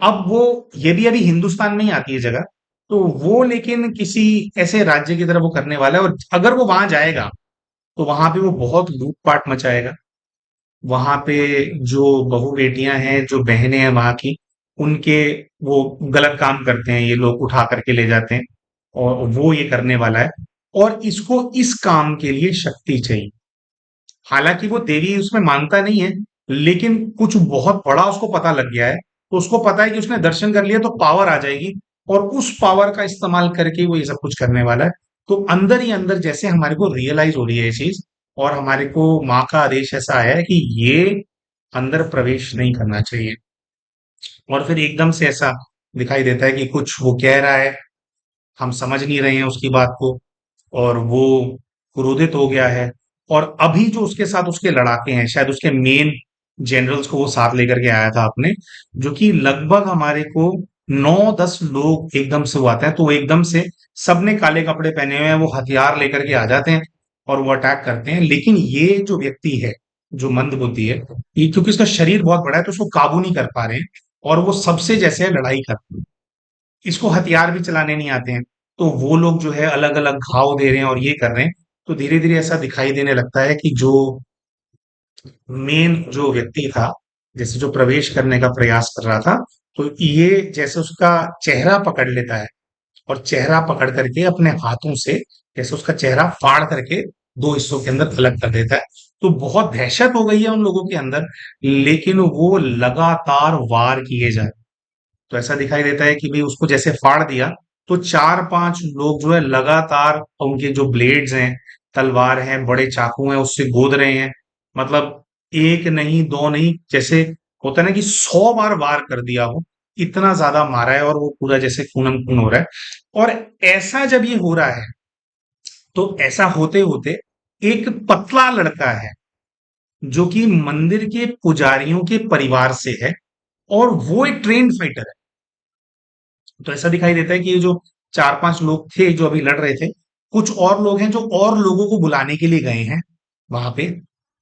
अब वो, ये भी अभी हिंदुस्तान में ही आती है जगह, तो वो लेकिन किसी ऐसे राज्य की तरफ वो करने वाला है, और अगर वो वहां जाएगा तो वहां पे वो बहुत लूटपाट मचाएगा। वहां पे जो बहू बेटियां हैं, जो बहनें हैं वहां की, उनके वो गलत काम करते हैं, ये लोग उठा करके ले जाते हैं, और वो ये करने वाला है। और इसको इस काम के लिए शक्ति चाहिए। हालांकि वो देवी उसमें मानता नहीं है, लेकिन कुछ बहुत बड़ा उसको पता लग गया है, तो उसको पता है कि उसने दर्शन कर लिया तो पावर आ जाएगी, और उस पावर का इस्तेमाल करके वो ये सब कुछ करने वाला है। तो अंदर ही अंदर जैसे हमारे को रियलाइज हो रही है ये चीज, और हमारे को माँ का आदेश ऐसा आया है कि ये अंदर प्रवेश नहीं करना चाहिए। और फिर एकदम से ऐसा दिखाई देता है कि कुछ वो कह रहा है, हम समझ नहीं रहे हैं उसकी बात को, और वो क्रोधित हो गया है। और अभी जो उसके साथ उसके लड़ाके हैं, शायद उसके मेन जनरल्स को वो साथ लेकर के आया था अपने, जो कि लगभग हमारे को 9-10 लोग एकदम से वो आते हैं, तो वो एकदम से सबने काले कपड़े पहने हुए हैं, वो हथियार लेकर के आ जाते हैं और वो अटैक करते हैं। लेकिन ये जो व्यक्ति है, जो मंद बुद्धि है, ये क्योंकि इसका शरीर बहुत बड़ा है तो उसको काबू नहीं कर पा रहे हैं, और वो सबसे जैसे लड़ाई करते हैं। इसको हथियार भी चलाने नहीं आते हैं, तो वो लोग जो है अलग अलग घाव दे रहे हैं और ये कर रहे हैं। तो धीरे धीरे ऐसा दिखाई देने लगता है कि जो मेन जो व्यक्ति था, जैसे जो प्रवेश करने का प्रयास कर रहा था, तो ये जैसे उसका चेहरा पकड़ लेता है, और चेहरा पकड़ करके अपने हाथों से जैसे उसका चेहरा फाड़ करके दो हिस्सों के अंदर अलग कर देता है। तो बहुत दहशत हो गई है उन लोगों के अंदर, लेकिन वो लगातार वार किए जा, तो ऐसा दिखाई देता है कि भाई उसको जैसे फाड़ दिया, तो 4-5 लोग जो है लगातार उनके जो ब्लेड्स हैं, तलवार हैं, बड़े चाकू हैं, उससे गोद रहे हैं। मतलब एक नहीं, दो नहीं, जैसे होता है ना कि 100 बार वार कर दिया हो, इतना ज्यादा मारा है, और वो पूरा जैसे खूनम खून हो रहा है। और ऐसा जब ये हो रहा है, तो ऐसा होते होते एक पतला लड़का है, जो कि मंदिर के पुजारियों के परिवार से है, और वो एक ट्रेन्ड फाइटर है। तो ऐसा दिखाई देता है कि ये जो 4-5 लोग थे जो अभी लड़ रहे थे, कुछ और लोग हैं जो और लोगों को बुलाने के लिए गए हैं वहां पे।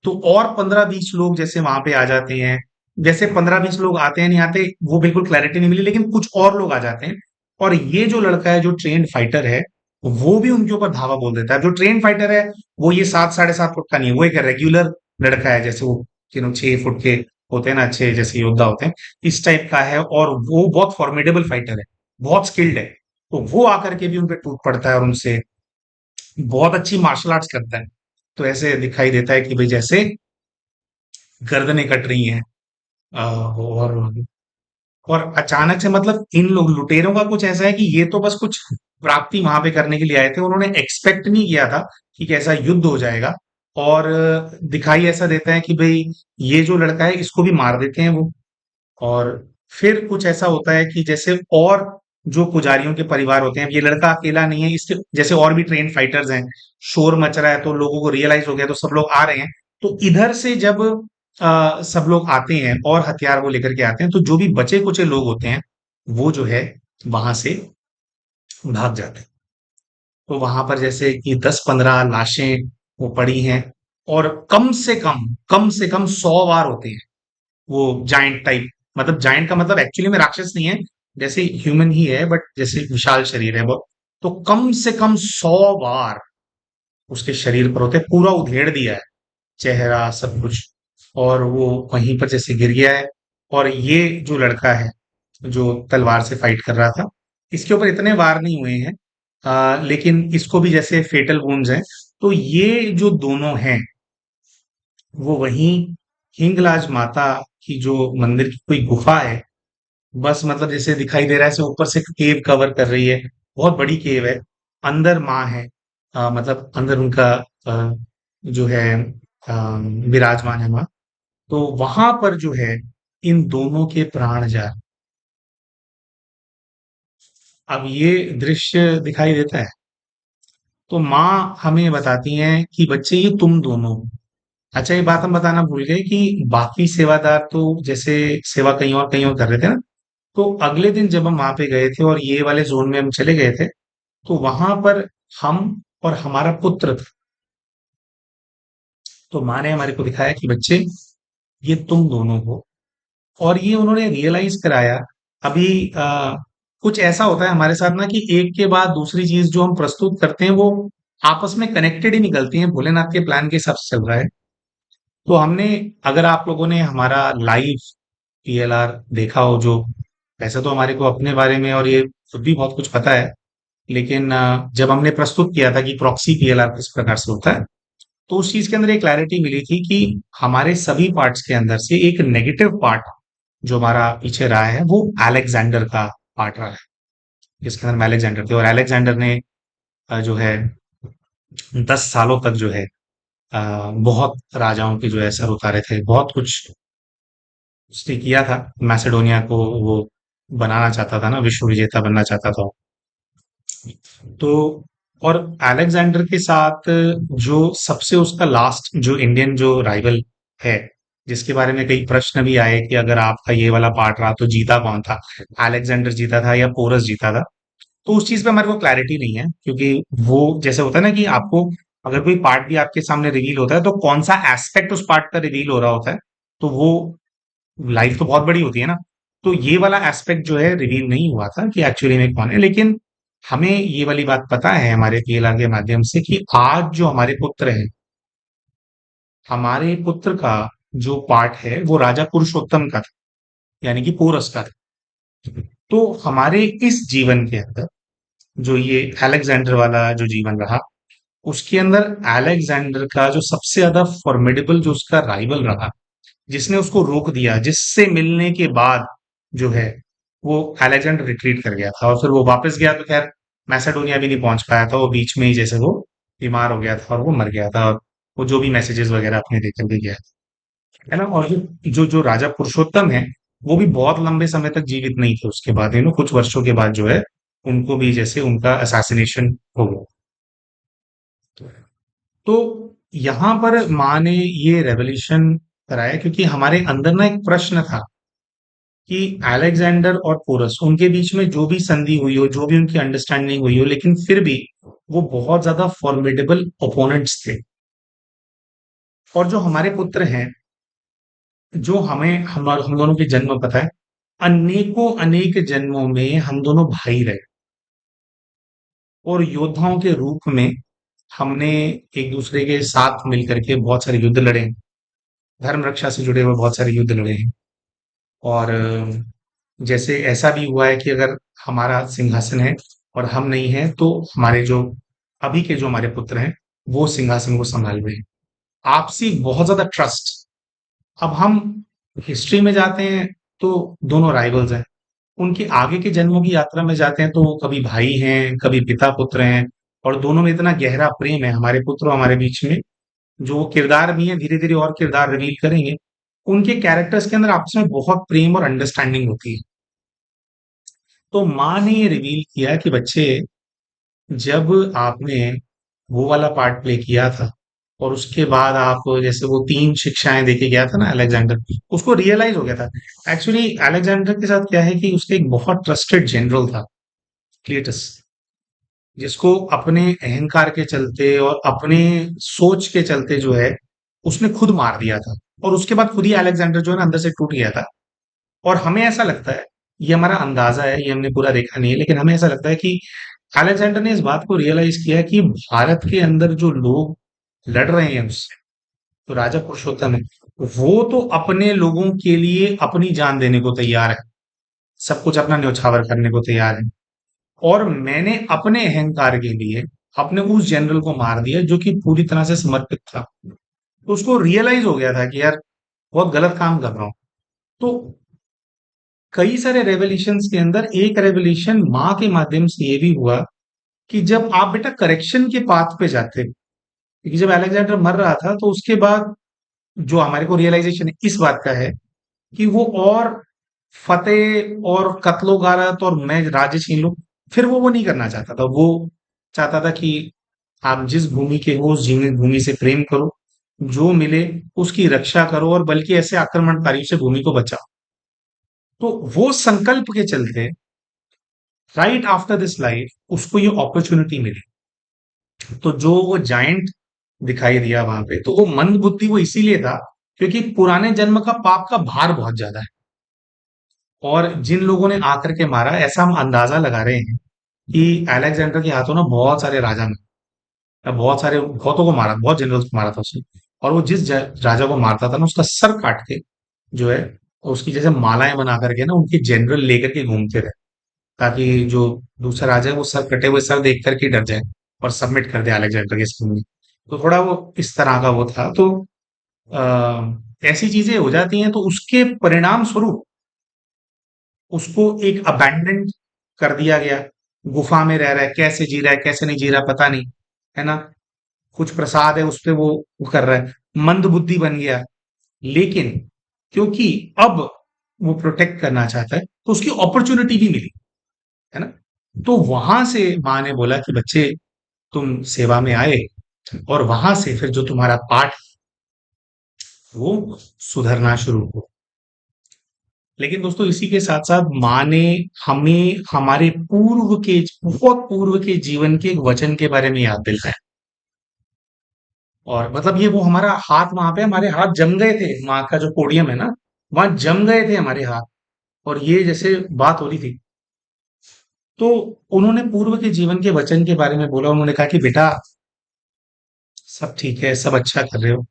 तो और 15-20 लोग जैसे वहां पे आ जाते हैं। जैसे 15-20 लोग आते हैं नहीं आते वो बिल्कुल क्लैरिटी नहीं मिली, लेकिन कुछ और लोग आ जाते हैं। और ये जो लड़का है जो ट्रेन फाइटर है, वो भी उनके ऊपर धावा बोल देता है। जो ट्रेन फाइटर है, वो ये 7-7.5 फुट का नहीं है, वो एक रेगुलर लड़का है, जैसे वो 6 फुट के होते हैं ना, अच्छे जैसे योद्धा होते हैं, इस टाइप का है। और वो बहुत फॉर्मिडेबल फाइटर है, बहुत स्किल्ड है। तो वो आकर के भी उन पे टूट पड़ता है और उनसे बहुत अच्छी मार्शल आर्ट्स करता है। तो ऐसे दिखाई देता है कि भाई जैसे गर्दनें कट रही हैं। और अचानक से मतलब इन लोग लुटेरों का कुछ ऐसा है कि ये तो बस कुछ प्राप्ति वहां पे करने के लिए आए थे, उन्होंने एक्सपेक्ट नहीं किया था कि कैसा युद्ध हो जाएगा। और दिखाई ऐसा देता है कि भाई ये जो लड़का है इसको भी मार देते हैं वो। और फिर कुछ ऐसा होता है कि जैसे और जो पुजारियों के परिवार होते हैं, ये लड़का अकेला नहीं है, इसके जैसे और भी ट्रेन फाइटर्स हैं। शोर मच रहा है तो लोगों को रियलाइज हो गया, तो सब लोग आ रहे हैं। तो इधर से जब सब लोग आते हैं और हथियार वो लेकर के आते हैं, तो जो भी बचे कुचे लोग होते हैं, वो जो है वहां से भाग जाते हैं। तो वहां पर जैसे कि 10-15 लाशें वो पड़ी हैं, और कम से कम 100 वार होते हैं वो जाइंट टाइप। मतलब जाइंट का मतलब एक्चुअली में राक्षस नहीं है, जैसे ह्यूमन ही है, बट जैसे विशाल शरीर है बहुत। तो कम से कम 100 बार उसके शरीर पर होते हैं, पूरा उधेड़ दिया है, चेहरा सब कुछ। और वो वहीं पर जैसे गिर गया है। और ये जो लड़का है, जो तलवार से फाइट कर रहा था, इसके ऊपर इतने वार नहीं हुए हैं, लेकिन इसको भी जैसे फेटल वुंड्स हैं। तो ये जो दोनों हैं, वो वहीं हिंगलाज माता की जो मंदिर की कोई गुफा है, बस मतलब जैसे दिखाई दे रहा है, ऐसे ऊपर से केव कवर कर रही है। बहुत बड़ी केव है, अंदर माँ है, मतलब अंदर उनका जो है विराजमान है माँ। तो वहां पर जो है इन दोनों के प्राण जा, अब ये दृश्य दिखाई देता है। तो माँ हमें बताती हैं कि बच्चे ये तुम दोनों हो। अच्छा, ये बात हम बताना भूल गए कि बाकी सेवादार तो जैसे सेवा कहीं और कर रहे थे ना, तो अगले दिन जब हम वहां पे गए थे और ये वाले जोन में हम चले गए थे, तो वहां पर हम और हमारा पुत्र था। तो माँ ने हमारे को दिखाया कि बच्चे, ये तुम दोनों हो। और ये उन्होंने रियलाइज कराया। अभी कुछ ऐसा होता है हमारे साथ ना कि एक के बाद दूसरी चीज जो हम प्रस्तुत करते हैं वो आपस में कनेक्टेड ही निकलती हैं, भोलेनाथ के प्लान के हिसाब से चल रहा है। तो हमने, अगर आप लोगों ने हमारा लाइव पीएलआर देखा हो, जो वैसे तो हमारे को अपने बारे में और ये खुद भी बहुत कुछ पता है, लेकिन जब हमने प्रस्तुत किया था कि प्रॉक्सी पीएलआर किस प्रकार से होता है, तो उस चीज के अंदर एक क्लैरिटी मिली थी कि हमारे सभी पार्ट्स के अंदर से एक नेगेटिव पार्ट जो हमारा पीछे रहा है वो अलेक्जेंडर का पार्ट रहा है, जिसके अंदर हम अलेक्जेंडर थे। और अलेक्जेंडर ने जो है 10 सालों तक जो है बहुत राजाओं के जो है सर उतारे थे, बहुत कुछ उसने किया था। मैसेडोनिया को वो बनाना चाहता था ना, विश्व विजेता बनना चाहता था। तो और अलेक्जेंडर के साथ जो सबसे उसका लास्ट जो इंडियन जो राइवल है, जिसके बारे में कई प्रश्न भी आए कि अगर आपका ये वाला पार्ट रहा तो जीता कौन था, अलेक्जेंडर जीता था या पोरस जीता था। तो उस चीज पे हमारे को क्लैरिटी नहीं है, क्योंकि वो जैसे होता है ना कि आपको अगर कोई पार्ट भी आपके सामने रिवील होता है तो कौन सा एस्पेक्ट उस पार्ट का रिवील हो रहा होता है, तो वो लाइफ तो बहुत बड़ी होती है ना। तो ये वाला एस्पेक्ट जो है रिवील नहीं हुआ था कि एक्चुअली में कौन है, लेकिन हमें ये वाली बात पता है हमारे पीएलआर के माध्यम से कि आज जो हमारे पुत्र हैं, हमारे पुत्र का जो पार्ट है वो राजा पुरुषोत्तम का था, यानी कि पोरस का था। तो हमारे इस जीवन के अंदर जो ये अलेक्जेंडर वाला जो जीवन रहा, उसके अंदर अलेक्जेंडर का जो सबसे ज्यादा फॉर्मिडेबल जो उसका राइवल रहा, जिसने उसको रोक दिया, जिससे मिलने के बाद जो है वो अलेक्जेंडर रिट्रीट कर गया था, और फिर वो वापस गया तो खैर मैसेडोनिया भी नहीं पहुंच पाया था, वो बीच में ही जैसे वो बीमार हो गया था और वो मर गया था, और वो जो भी मैसेजेस वगैरह अपने देकर के गया है ना। और जो जो जो राजा पुरुषोत्तम है, वो भी बहुत लंबे समय तक जीवित नहीं थे, उसके बाद कुछ वर्षों के बाद जो है उनको भी जैसे उनका असैसिनेशन हो गया। तो यहाँ पर माँ ने ये रेवोल्यूशन कराया क्योंकि हमारे अंदर ना एक प्रश्न था कि अलेक्जेंडर और पोरस, उनके बीच में जो भी संधि हुई हो, जो भी उनकी अंडरस्टैंडिंग हुई हो, लेकिन फिर भी वो बहुत ज्यादा फॉर्मिडेबल ओपोनेंट्स थे। और जो हमारे पुत्र हैं, जो हम दोनों के जन्म पता है, अनेकों अनेक जन्मों में हम दोनों भाई रहे, और योद्धाओं के रूप में हमने एक दूसरे के साथ मिलकर के बहुत सारे युद्ध लड़े हैं, धर्म रक्षा से जुड़े हुए बहुत सारे युद्ध लड़े हैं। और जैसे ऐसा भी हुआ है कि अगर हमारा सिंहासन है और हम नहीं हैं, तो हमारे जो अभी के जो हमारे पुत्र हैं वो सिंहासन को संभाल रहे हैं। आपसी बहुत ज्यादा ट्रस्ट। अब हम हिस्ट्री में जाते हैं तो दोनों राइवल्स हैं, उनके आगे के जन्मों की यात्रा में जाते हैं तो वो कभी भाई हैं, कभी पिता पुत्र हैं, और दोनों में इतना गहरा प्रेम है हमारे पुत्र और हमारे बीच में। जो किरदार भी हैं, धीरे धीरे और किरदार रिवील करेंगे, उनके कैरेक्टर्स के अंदर आपस में बहुत प्रेम और अंडरस्टैंडिंग होती है। तो माँ ने ये रिवील किया कि बच्चे, जब आपने वो वाला पार्ट प्ले किया था और उसके बाद आप जैसे वो 3 शिक्षाएं देके गया था ना अलेक्जेंडर, उसको रियलाइज हो गया था। एक्चुअली अलेक्जेंडर के साथ क्या है कि उसके एक बहुत ट्रस्टेड जनरल था, क्लियटस, जिसको अपने अहंकार के चलते और अपने सोच के चलते जो है उसने खुद मार दिया था। और उसके बाद खुद ही अलेक्जेंडर जो है ना अंदर से टूट गया था। और हमें ऐसा लगता है, ये हमारा अंदाजा है, ये हमने पूरा देखा नहीं है, लेकिन हमें ऐसा लगता है कि अलेक्जेंडर ने इस बात को रियलाइज किया है कि भारत के अंदर जो लोग लड़ रहे हैं उससे, तो राजा पुरुषोत्तम है, वो तो अपने लोगों के लिए अपनी जान देने को तैयार है, सब कुछ अपना न्योछावर करने को तैयार है। और मैंने अपने अहंकार के लिए अपने उस जनरल को मार दिया जो कि पूरी तरह से समर्पित था। तो उसको रियलाइज हो गया था कि यार बहुत गलत काम कर रहा हूं। तो कई सारे रेवोल्यूशंस के अंदर एक रेवोल्यूशन माँ के माध्यम से ये भी हुआ कि जब आप बेटा करेक्शन के पाथ पे जाते, क्योंकि जब अलेक्जेंडर मर रहा था तो उसके बाद जो हमारे को रियलाइजेशन इस बात का है कि वो और फतेह और कत्लो गारत और मैं राज्य छीन लूं, फिर वो नहीं करना चाहता था। वो चाहता था कि आप जिस भूमि के हो उस भूमि से प्रेम करो, जो मिले उसकी रक्षा करो, और बल्कि ऐसे आक्रमणकारियों से भूमि को बचाओ। तो वो संकल्प के चलते राइट आफ्टर दिस लाइफ उसको ये अपॉर्चुनिटी मिली। तो जो वो जायंट दिखाई दिया वहां पे। तो वो मंद बुद्धि वो इसीलिए था क्योंकि पुराने जन्म का पाप का भार बहुत ज्यादा है। और जिन लोगों ने आकर के मारा, ऐसा हम अंदाजा लगा रहे हैं कि अलेक्जेंडर के हाथों ना बहुत सारे राजा ने बहुत सारे बहुतों को मारा, बहुत जनरल्स को मारा था उसने। और वो जिस राजा को मारता था ना, उसका सर काट के जो है उसकी जैसे मालाएं बना करके ना उनके जनरल लेकर के घूमते थे, ताकि जो दूसरा राजा है वो सर कटे हुए सर देख करके डर जाए और सबमिट कर दे अलेक्जेंडर के सामने। तो थोड़ा वो इस तरह का वो था। तो ऐसी चीजें हो जाती हैं, तो उसके परिणाम स्वरूप उसको एक अबैंडन कर दिया गया। गुफा में रह रहा है, कैसे जी रहा है कैसे नहीं जी रहा पता नहीं, है ना। कुछ प्रसाद है उस पे वो कर रहा है, मंद बुद्धि बन गया। लेकिन क्योंकि अब वो प्रोटेक्ट करना चाहता है तो उसकी अपॉर्चुनिटी भी मिली, है ना। तो वहां से माँ ने बोला कि बच्चे तुम सेवा में आए, और वहां से फिर जो तुम्हारा पाठ वो सुधरना शुरू हो। लेकिन दोस्तों इसी के साथ साथ माँ ने हमें हमारे बहुत पूर्व के जीवन के एक वचन के बारे में याद दिलाया। और मतलब ये वो हमारा हाथ वहां पे हमारे हाथ जम गए थे, माँ का जो पोडियम है ना, वहां जम गए थे हमारे हाथ। और ये जैसे बात हो रही थी, तो उन्होंने पूर्व के जीवन के वचन के बारे में बोला। उन्होंने कहा कि बेटा सब ठीक है, सब अच्छा कर रहे हो,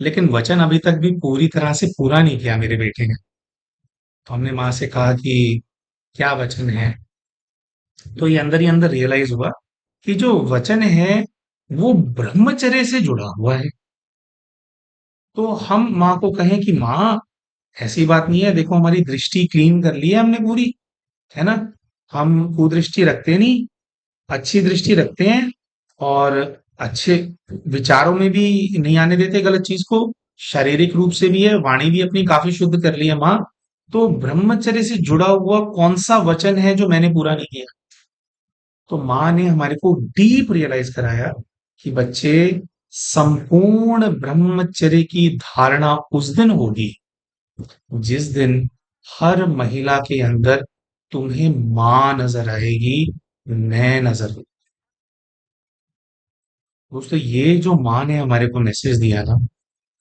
लेकिन वचन अभी तक भी पूरी तरह से पूरा नहीं किया मेरे बेटे ने। तो हमने माँ से कहा कि क्या वचन है। तो ये अंदर ही अंदर रियलाइज हुआ कि जो वचन है वो ब्रह्मचर्य से जुड़ा हुआ है। तो हम माँ को कहें कि माँ ऐसी बात नहीं है, देखो हमारी दृष्टि क्लीन कर ली है हमने पूरी, है ना। हम कुदृष्टि रखते नहीं, अच्छी दृष्टि रखते हैं। और अच्छे विचारों में भी नहीं आने देते गलत चीज को। शारीरिक रूप से भी है, वाणी भी अपनी काफी शुद्ध कर ली है माँ। तो ब्रह्मचर्य से जुड़ा हुआ कौन सा वचन है जो मैंने पूरा नहीं किया। तो माँ ने हमारे को डीप रियलाइज कराया कि बच्चे, संपूर्ण ब्रह्मचर्य की धारणा उस दिन होगी जिस दिन हर महिला के अंदर तुम्हें माँ नजर आएगी, मैं नजर। दोस्तों ये जो माँ ने हमारे को मैसेज दिया ना,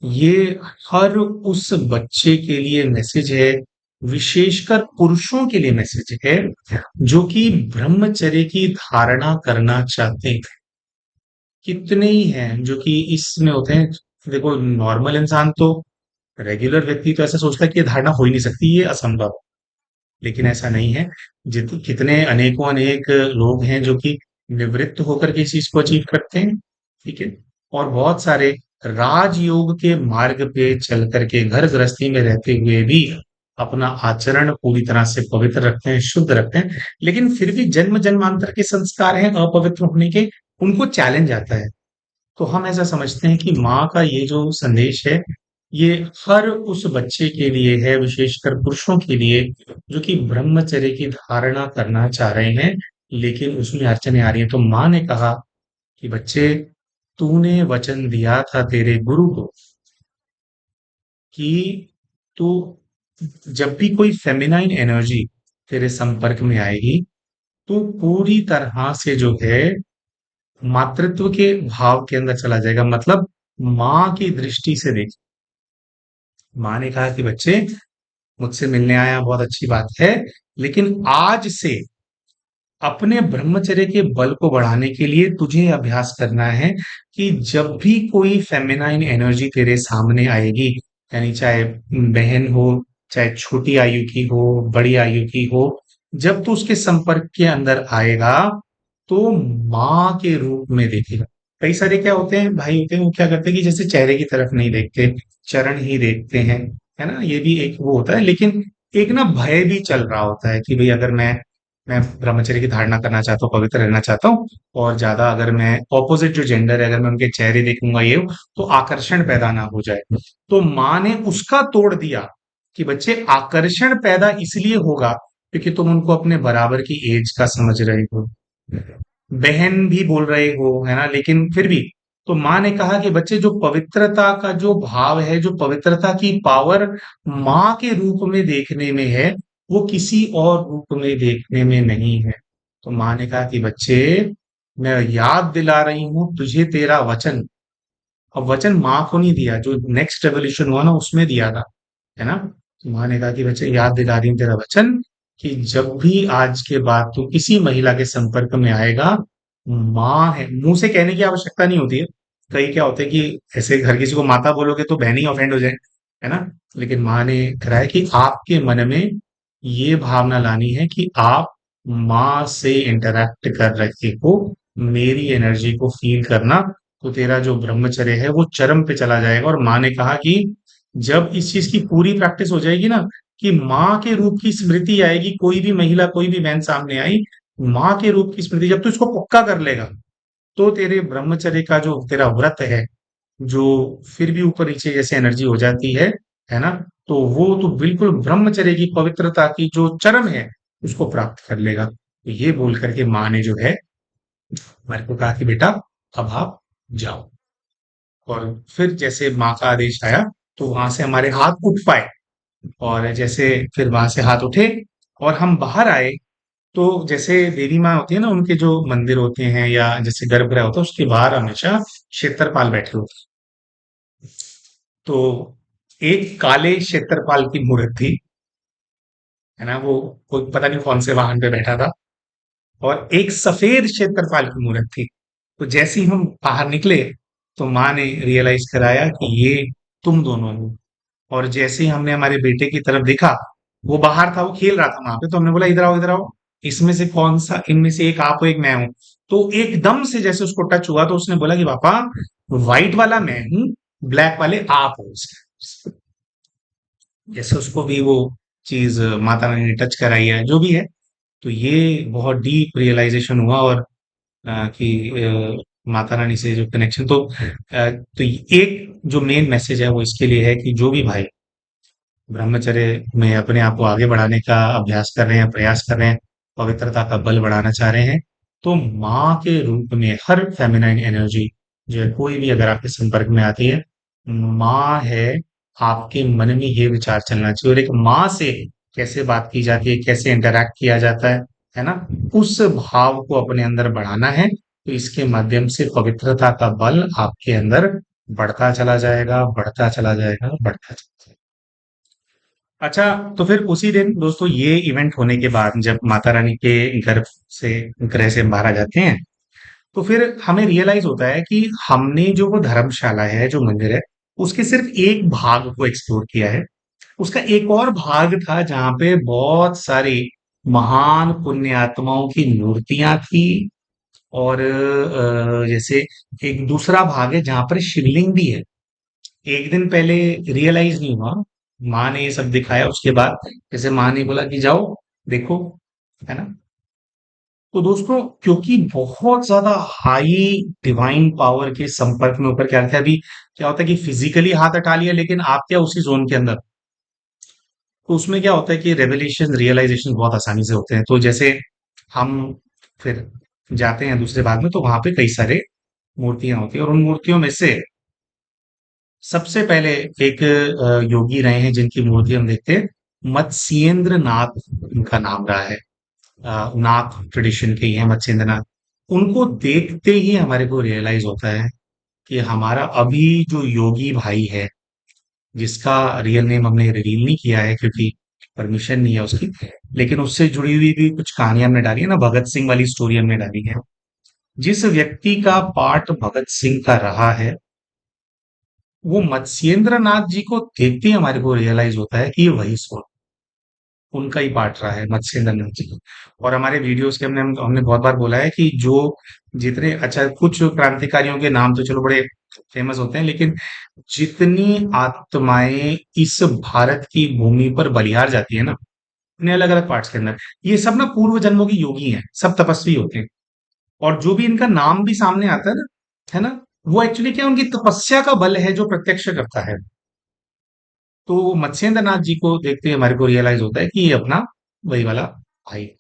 ये हर उस बच्चे के लिए मैसेज है, विशेषकर पुरुषों के लिए मैसेज है जो कि ब्रह्मचर्य की धारणा करना चाहते हैं। कितने ही हैं जो कि इसमें होते हैं। देखो नॉर्मल इंसान तो, रेगुलर व्यक्ति तो ऐसा सोचता है कि ये धारणा हो ही नहीं सकती, ये असंभव है। लेकिन ऐसा नहीं है। कितने अनेकों अनेक लोग हैं जो कि निवृत्त होकर के इस चीज को अचीव करते हैं। ठीक है। और बहुत सारे राजयोग के मार्ग पे चल करके घर गृहस्थी में रहते हुए भी अपना आचरण पूरी तरह से पवित्र रखते हैं, शुद्ध रखते हैं, लेकिन फिर भी जन्म जन्मांतर के संस्कार हैं अपवित्र होने के, उनको चैलेंज आता है। तो हम ऐसा समझते हैं कि माँ का ये जो संदेश है, ये हर उस बच्चे के लिए है, विशेषकर पुरुषों के लिए जो कि ब्रह्मचर्य की धारणा करना चाह रहे हैं, लेकिन उसमें अड़चने आ रही हैं। तो माँ ने कहा कि बच्चे, तूने वचन दिया था तेरे गुरु को कि तू जब भी कोई फेमिनाइन एनर्जी तेरे संपर्क में आएगी, तो पूरी तरह से जो है मातृत्व के भाव के अंदर चला जाएगा। मतलब माँ की दृष्टि से देख। माँ ने कहा कि बच्चे, मुझसे मिलने आया बहुत अच्छी बात है, लेकिन आज से अपने ब्रह्मचर्य के बल को बढ़ाने के लिए तुझे अभ्यास करना है कि जब भी कोई फेमिनाइन एनर्जी तेरे सामने आएगी, यानी चाहे बहन हो, चाहे छोटी आयु की हो, बड़ी आयु की हो, जब तू उसके संपर्क के अंदर आएगा तो माँ के रूप में देखेगा। कई सारे क्या होते हैं भाई, होते हैं वो क्या करते हैं कि जैसे चेहरे की तरफ नहीं देखते, चरण ही देखते हैं, है ना। ये भी एक वो होता है। लेकिन एक ना भय भी चल रहा होता है कि भाई अगर मैं ब्रह्मचर्य की धारणा करना चाहता हूँ, पवित्र रहना चाहता हूँ, और ज्यादा अगर मैं ऑपोजिट जो जेंडर है अगर मैं उनके चेहरे देखूंगा ये तो आकर्षण पैदा ना हो जाए। तो माँ ने उसका तोड़ दिया कि बच्चे, आकर्षण पैदा इसलिए होगा क्योंकि तुम उनको अपने बराबर की एज का समझ रहे हो, बहन भी बोल रहे हो, है ना, लेकिन फिर भी। तो माँ ने कहा कि बच्चे, जो पवित्रता का जो भाव है, जो पवित्रता की पावर माँ के रूप में देखने में है, वो किसी और रूप में देखने में नहीं है। तो माँ ने कहा कि बच्चे, मैं याद दिला रही हूं तुझे तेरा वचन अब वचन माँ को नहीं दिया, जो नेक्स्ट रेवोल्यूशन हुआ ना उसमें दिया था, है ना? तो माँ ने कहा कि बच्चे याद दिला रही हूँ तेरा वचन, कि जब भी आज के बाद तू किसी महिला के संपर्क में आएगा, माँ है, मुंह से कहने की आवश्यकता नहीं होती है। कई क्या होता है कि ऐसे घर किसी को माता बोलोगे तो बहन ही ऑफेंड हो जाए, है ना? लेकिन माँ ने कराया कि आपके मन में ये भावना लानी है कि आप माँ से इंटरैक्ट कर रहे हो, मेरी एनर्जी को फील करना, तो तेरा जो ब्रह्मचर्य है वो चरम पे चला जाएगा। और माँ ने कहा कि जब इस चीज की पूरी प्रैक्टिस हो जाएगी ना, कि माँ के रूप की स्मृति आएगी, कोई भी महिला कोई भी बहन सामने आई, माँ के रूप की स्मृति जब तू इसको पक्का कर लेगा, तो तेरे ब्रह्मचर्य का जो तेरा व्रत है, जो फिर भी ऊपर नीचे जैसे एनर्जी हो जाती है ना? तो वो तो बिल्कुल ब्रह्मचर्य की पवित्रता की जो चरम है, उसको प्राप्त कर लेगा। तो ये बोल करके माँ ने जो है हमारे को कहा कि बेटा अब आप जाओ। और फिर जैसे माँ का आदेश आया, तो वहां से हमारे हाथ उठ पाए। और जैसे फिर वहां से हाथ उठे और हम बाहर आए, तो जैसे देवी माँ होती है ना, उनके जो मंदिर होते हैं या जैसे गर्भगृह होता है, उसके बाहर हमेशा क्षेत्रपाल बैठे होते हैं। तो एक काले क्षेत्रपाल की मूर्त थी, है ना? वो कोई पता नहीं कौन से वाहन पे बैठा था। और एक सफेद क्षेत्रपाल की मूर्त थी। तो जैसे ही हम बाहर निकले, तो माँ ने रियलाइज कराया कि ये तुम दोनों हो। और जैसे ही हमने हमारे बेटे की तरफ देखा, वो बाहर था, वो खेल रहा था वहां पे, तो हमने बोला इधर आओ इधर आओ, इसमें से कौन सा, इनमें से एक आप हो एक मैं हूं। तो एकदम से जैसे उसको टच हुआ, तो उसने बोला कि पापा, व्हाइट वाला मैं हूँ, ब्लैक वाले आप हो। जैसे उसको भी वो चीज माता रानी ने टच कराई है, जो भी है। तो ये बहुत डीप रियलाइजेशन हुआ। और कि माता रानी से जो कनेक्शन, तो एक जो मेन मैसेज है वो इसके लिए है कि जो भी भाई ब्रह्मचर्य में अपने आप को आगे बढ़ाने का अभ्यास कर रहे हैं, प्रयास कर रहे हैं, पवित्रता का बल बढ़ाना चाह रहे हैं, तो माँ के रूप में हर फेमिनाइन एनर्जी जो है, कोई भी अगर आपके संपर्क में आती है, माँ है, आपके मन में ये विचार चलना चाहिए। और एक माँ से कैसे बात की जाती है, कैसे इंटरैक्ट किया जाता है ना? उस भाव को अपने अंदर बढ़ाना है, तो इसके माध्यम से पवित्रता का बल आपके अंदर बढ़ता चला जाएगा, बढ़ता चला जाएगा, बढ़ता चला जाएगा। अच्छा, तो फिर उसी दिन दोस्तों, ये इवेंट होने के बाद जब माता रानी के गर्भ से ग्रह से हम बाहर आ जाते हैं, तो फिर हमें रियलाइज होता है कि हमने जो वो धर्मशाला है, जो मंदिर है, उसके सिर्फ एक भाग को एक्सप्लोर किया है। उसका एक और भाग था जहां पे बहुत सारी महान पुण्यात्माओं की मूर्तियां थी। और जैसे एक दूसरा भाग है जहां पर शिवलिंग भी है। एक दिन पहले रियलाइज नहीं हुआ, माँ ने ये सब दिखाया उसके बाद। जैसे माँ ने बोला कि जाओ देखो, है ना? तो दोस्तों, क्योंकि बहुत ज्यादा हाई डिवाइन पावर के संपर्क में ऊपर क्या रहता है, अभी क्या होता है कि फिजिकली हाथ हटा लिया, लेकिन आप क्या उसी जोन के अंदर, तो उसमें क्या होता है कि रेवलेशन रियलाइजेशन बहुत आसानी से होते हैं। तो जैसे हम फिर जाते हैं दूसरे भाग में, तो वहां पे कई सारे मूर्तियां होती है, और उन मूर्तियों में से सबसे पहले एक योगी रहे हैं जिनकी मूर्ति हम देखते हैं, मत्स्येंद्र नाथ उनका नाम रहा है। नाथ ट्रेडिशन के ही है मत्स्येंद्र नाथ। उनको देखते ही हमारे को रियलाइज होता है कि हमारा अभी जो योगी भाई है, जिसका रियल नेम हमने रिवील नहीं किया है क्योंकि परमिशन नहीं है उसकी, लेकिन उससे जुड़ी हुई भी कुछ कहानियां हमने डाली है ना, भगत सिंह वाली स्टोरी हमने डाली है। जिस व्यक्ति का पार्ट भगत सिंह का रहा है, वो मत्स्येंद्र नाथ जी को देखते ही हमारे को रियलाइज होता है कि ये वही सोल, उनका ही पार्ट रहा है मत्स्येंद्र नाथ जी। और हमारे वीडियोस के हमने बहुत बार बोला है कि जो जितने, अच्छा कुछ क्रांतिकारियों के नाम तो चलो बड़े फेमस होते हैं, लेकिन जितनी आत्माएं इस भारत की भूमि पर बलिहार जाती है ना, अपने अलग अलग पार्ट्स के अंदर, ये सब ना पूर्व जन्मों की योगी हैं, सब तपस्वी होते हैं। और जो भी इनका नाम भी सामने आता है ना, वो एक्चुअली क्या, उनकी तपस्या का बल है जो प्रत्यक्ष करता है। तो मत्स्येंद्र नाथ जी को देखते ही हमारे को रियलाइज होता है कि ये अपना वही वाला भाई है।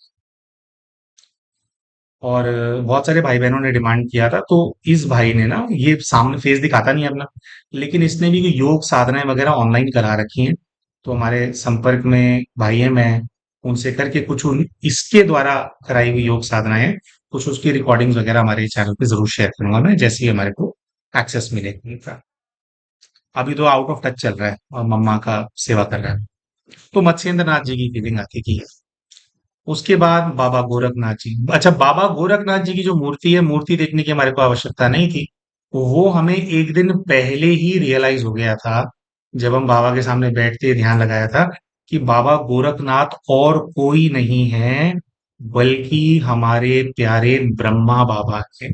और बहुत सारे भाई बहनों ने डिमांड किया था, तो इस भाई ने ना, ये सामने फेस दिखाता नहीं है अपना, लेकिन इसने भी योग साधनाएं वगैरह ऑनलाइन करा रखी हैं। तो हमारे संपर्क में भाई है, मैं उनसे करके कुछ इसके द्वारा कराई हुई योग साधनाएं हैं, कुछ उसकी रिकॉर्डिंग्स वगैरह हमारे चैनल पे जरूर शेयर करूंगा मैं, जैसे ही हमारे को एक्सेस मिलेगा। अभी तो आउट ऑफ टच चल रहा है और मम्मा का सेवा कर रहा है। तो मत्स्येंद्र नाथ जी की फीलिंग आती थी। उसके बाद बाबा गोरखनाथ जी। अच्छा, बाबा गोरखनाथ जी की जो मूर्ति है, मूर्ति देखने की हमारे को आवश्यकता नहीं थी। वो हमें एक दिन पहले ही रियलाइज हो गया था, जब हम बाबा के सामने बैठते ध्यान लगाया था, कि बाबा गोरखनाथ और कोई नहीं है, बल्कि हमारे प्यारे ब्रह्मा बाबा हैं।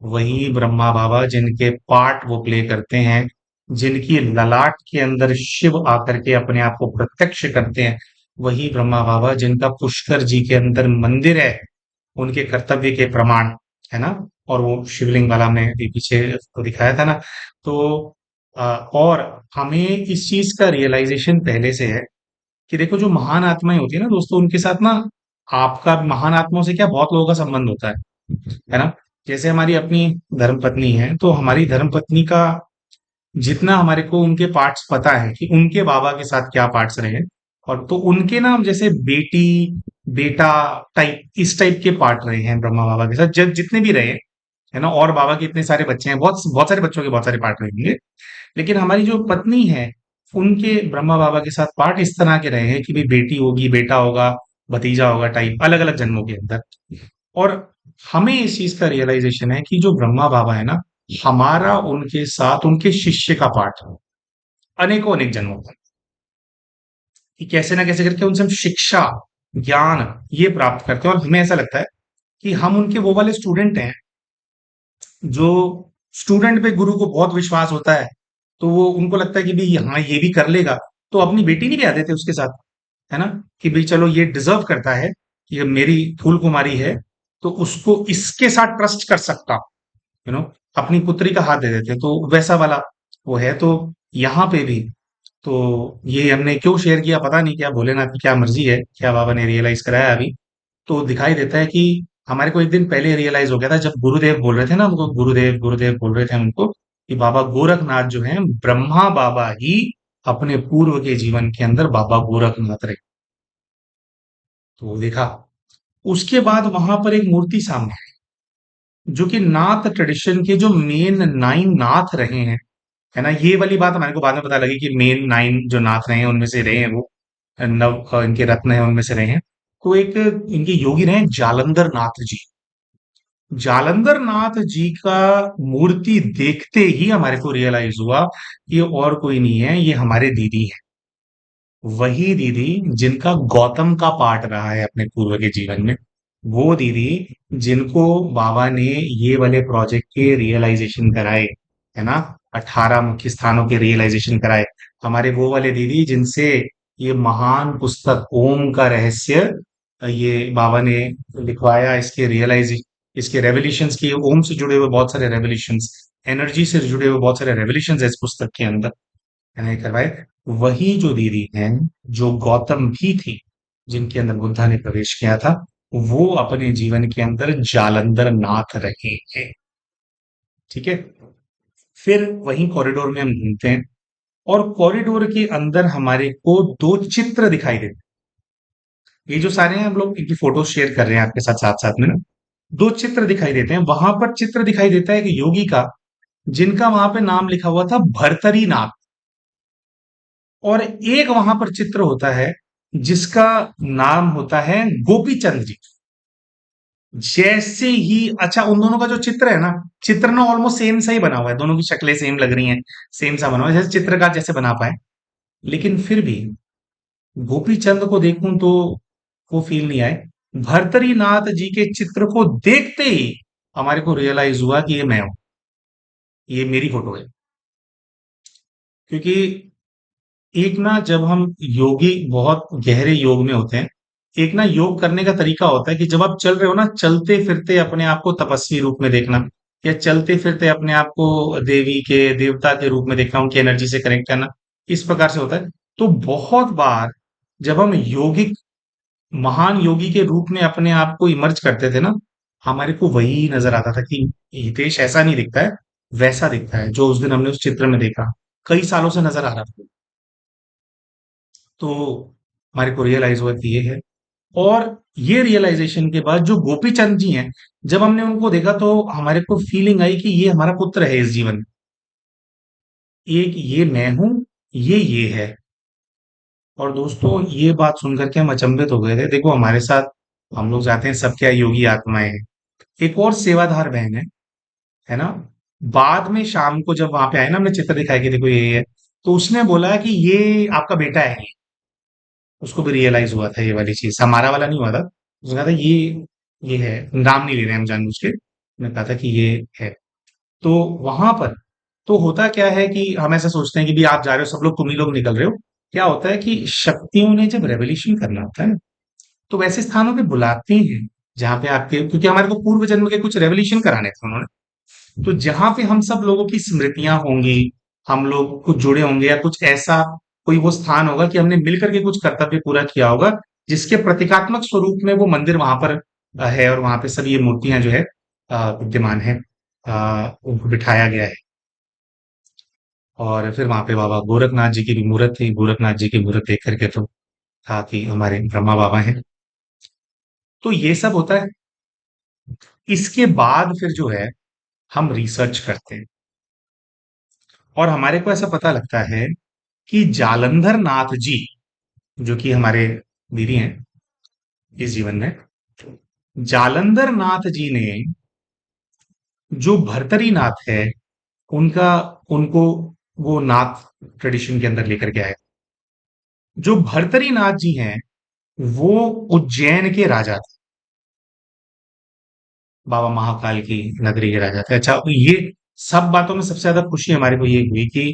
वही ब्रह्मा बाबा जिनके पार्ट वो प्ले करते हैं, जिनकी ललाट के अंदर शिव आकर के अपने आप को प्रत्यक्ष करते हैं। वही ब्रह्मा बाबा जिनका पुष्कर जी के अंदर मंदिर है, उनके कर्तव्य के प्रमाण, है ना। और वो शिवलिंग वाला हमने अभी पीछे तो दिखाया था ना। तो और हमें इस चीज का रियलाइजेशन पहले से है कि देखो, जो महान आत्माएं होती है ना दोस्तों, उनके साथ ना, आपका महान आत्माओं से क्या बहुत लोगों का संबंध होता है ना। जैसे हमारी अपनी धर्म पत्नी है, तो हमारी धर्म पत्नी का जितना हमारे को उनके पार्ट्स पता है कि उनके बाबा के साथ क्या पार्ट्स रहे हैं, और तो उनके नाम जैसे बेटी, बेटा टाइप, इस टाइप के पार्ट रहे हैं ब्रह्मा बाबा के साथ, जब जितने भी रहे हैं, है ना। और बाबा के इतने सारे बच्चे हैं, बहुत बहुत सारे बच्चों के बहुत सारे पार्ट रहेंगे। लेकिन हमारी जो पत्नी है, उनके ब्रह्मा बाबा के साथ पार्ट इस तरह के रहे हैं कि भाई बेटी होगी, बेटा होगा, भतीजा होगा, टाइप अलग अलग जन्मों के अंदर। और हमें इस चीज का रियलाइजेशन है कि जो ब्रह्मा बाबा है ना, हमारा उनके साथ उनके शिष्य का पाठ है, अनेकों अनेक जन्मों का, कि कैसे ना कैसे करके उनसे हम शिक्षा, ज्ञान ये प्राप्त करते हैं। और हमें ऐसा लगता है कि हम उनके वो वाले स्टूडेंट हैं, जो स्टूडेंट पे गुरु को बहुत विश्वास होता है, तो वो उनको लगता है कि भाई हाँ ये भी कर लेगा, तो अपनी बेटी नहीं ब्याह देते उसके साथ, है ना। कि भाई चलो ये डिजर्व करता है, कि ये मेरी फूल कुमारी है, तो उसको इसके साथ ट्रस्ट कर सकता, अपनी पुत्री का हाथ दे देते, तो वैसा वाला वो है। तो यहाँ पे भी, तो ये हमने क्यों शेयर किया पता नहीं, क्या भोलेनाथ की क्या मर्जी है, क्या बाबा ने रियलाइज कराया अभी। तो दिखाई देता है कि हमारे को एक दिन पहले रियलाइज हो गया था, जब गुरुदेव बोल रहे थे ना हमको, गुरुदेव गुरुदेव बोल रहे थे हम उनको, कि बाबा गोरखनाथ जो है, ब्रह्मा बाबा ही अपने पूर्व के जीवन के अंदर बाबा गोरखनाथ रहे। तो देखा, उसके बाद वहां पर एक मूर्ति सामने आई, जो कि नाथ ट्रेडिशन के जो मेन 9 नाथ रहे हैं, है ना। ये वाली बात हमारे को बाद में पता लगी कि मेन 9 जो नाथ रहे हैं, उनमें से रहे हैं वो, नव इनके रत्न है उनमें से रहे हैं। तो एक इनके योगी रहे हैं जालंधर नाथ जी। जालंधर नाथ जी का मूर्ति देखते ही हमारे को रियलाइज हुआ, ये और कोई नहीं है, ये हमारे दीदी है। वही दीदी जिनका गौतम का पार्ट रहा है अपने पूर्व के जीवन में। वो दीदी जिनको बाबा ने ये वाले प्रोजेक्ट के रियलाइजेशन कराए, है ना। 18 मुख्य स्थानों के रियलाइजेशन कराए, हमारे वो वाले दीदी जिनसे ये महान पुस्तक ओम का रहस्य, ये बाबा ने लिखवाया। इसके रियलाइज, इसके रेवल्यूशंस की, ओम से जुड़े हुए बहुत सारे रेवल्यूशंस, एनर्जी से जुड़े हुए बहुत सारे रेवल्यूशंस है इस पुस्तक के अंदर, नहीं करवाए। वही जो दीदी हैं, जो गौतम भी थी, जिनके अंदर बुद्धा ने प्रवेश किया था, वो अपने जीवन के अंदर जालंधर नाथ रहे हैं। ठीक है। फिर वही कॉरिडोर में हम घूमते हैं, और कॉरिडोर के अंदर हमारे को दो चित्र दिखाई देते हैं। ये जो सारे हैं, हम लोग इनकी फोटो शेयर कर रहे हैं आपके साथ साथ साथ में ना। दो चित्र दिखाई देते हैं वहां पर। चित्र दिखाई देता है कि योगी का, जिनका वहां पे नाम लिखा हुआ था भर्तरी नाथ। और एक वहां पर चित्र होता है जिसका नाम होता है गोपी चंद जी। जैसे ही, अच्छा, उन दोनों का जो चित्र है ना, चित्र ना ऑलमोस्ट सेम सा ही बना हुआ है, दोनों की शक्लें सेम लग रही हैं, सेम सा बना हुआ है, जैसे चित्रकार जैसे बना पाए। लेकिन फिर भी गोपी चंद को देखूं तो वो फील नहीं आए। भर्तरी नाथ जी के चित्र को देखते ही हमारे को रियलाइज हुआ कि ये मैं हूं, ये मेरी फोटो है। क्योंकि एक ना, जब हम योगी बहुत गहरे योग में होते हैं, एक ना योग करने का तरीका होता है कि जब आप चल रहे हो ना, चलते फिरते अपने आप को तपस्वी रूप में देखना, या चलते फिरते अपने आप को देवी के, देवता के रूप में देखना, उनकी एनर्जी से कनेक्ट करना, इस प्रकार से होता है। तो बहुत बार जब हम योगिक, महान योगी के रूप में अपने आप को इमर्ज करते थे ना, हमारे को वही नजर आता था कि हितेश ऐसा नहीं दिखता है, वैसा दिखता है जो उस दिन हमने उस चित्र में देखा, कई सालों से नजर आ रहा था। तो हमारे को रियलाइज हुआ कि ये है। और ये रियलाइजेशन के बाद जो गोपी चंद जी हैं, जब हमने उनको देखा तो हमारे को फीलिंग आई कि ये हमारा पुत्र है इस जीवन में। एक ये मैं हूं, ये है। और दोस्तों ये बात सुनकर के हम अचंभित हो गए थे। देखो हमारे साथ हम लोग जाते हैं, सब क्या योगी आत्माएं हैं। एक और सेवाधार बहन है ना। बाद में शाम को जब वहां पे आए ना, हमने चित्र दिखाया कि देखो ये है, तो उसने बोला कि ये आपका बेटा है ये। उसको भी रियलाइज हुआ था ये वाली चीज, हमारा वाला नहीं हुआ था। उसने कहा था ये है, नाम नहीं ले रहे हम जानबूझ के। उसने कहा था कि ये है। तो वहां पर तो होता क्या है कि हम ऐसा सोचते हैं कि भी आप जा रहे हो, सब लोग तुम ही लोग निकल रहे हो। क्या होता है कि शक्तियों ने जब रेवोल्यूशन करना होता है ना, तो वैसे स्थानों पे बुलाते हैं जहां पे आपके, क्योंकि हमारे को पूर्व जन्म के कुछ रेवोल्यूशन कराने थे उन्होंने। तो जहां पे हम सब लोगों की स्मृतियां होंगी, हम लोग कुछ जुड़े होंगे, या कुछ ऐसा कोई वो स्थान होगा कि हमने मिलकर के कुछ कर्तव्य पूरा किया होगा, जिसके प्रतीकात्मक स्वरूप में वो मंदिर वहां पर है, और वहां पे सब ये मूर्तियां जो है विद्यमान है, उनको बिठाया गया है। और फिर वहां पे बाबा गोरखनाथ जी की भी मूर्त थी। गोरखनाथ जी की मूर्त देख करके तो था कि हमारे ब्रह्मा बाबा हैं। तो ये सब होता है। इसके बाद फिर जो है हम रिसर्च करते हैं, और हमारे को ऐसा पता लगता है कि जालंधर नाथ जी, जो कि हमारे दीदी हैं इस जीवन में, जालंधर नाथ जी ने जो भर्तरी नाथ है, उनका उनको वो नाथ ट्रेडिशन के अंदर लेकर के आए। जो भर्तरी नाथ जी हैं, वो उज्जैन के राजा थे, बाबा महाकाल की नगरी के राजा थे। अच्छा, ये सब बातों में सबसे ज्यादा खुशी हमारे को ये हुई कि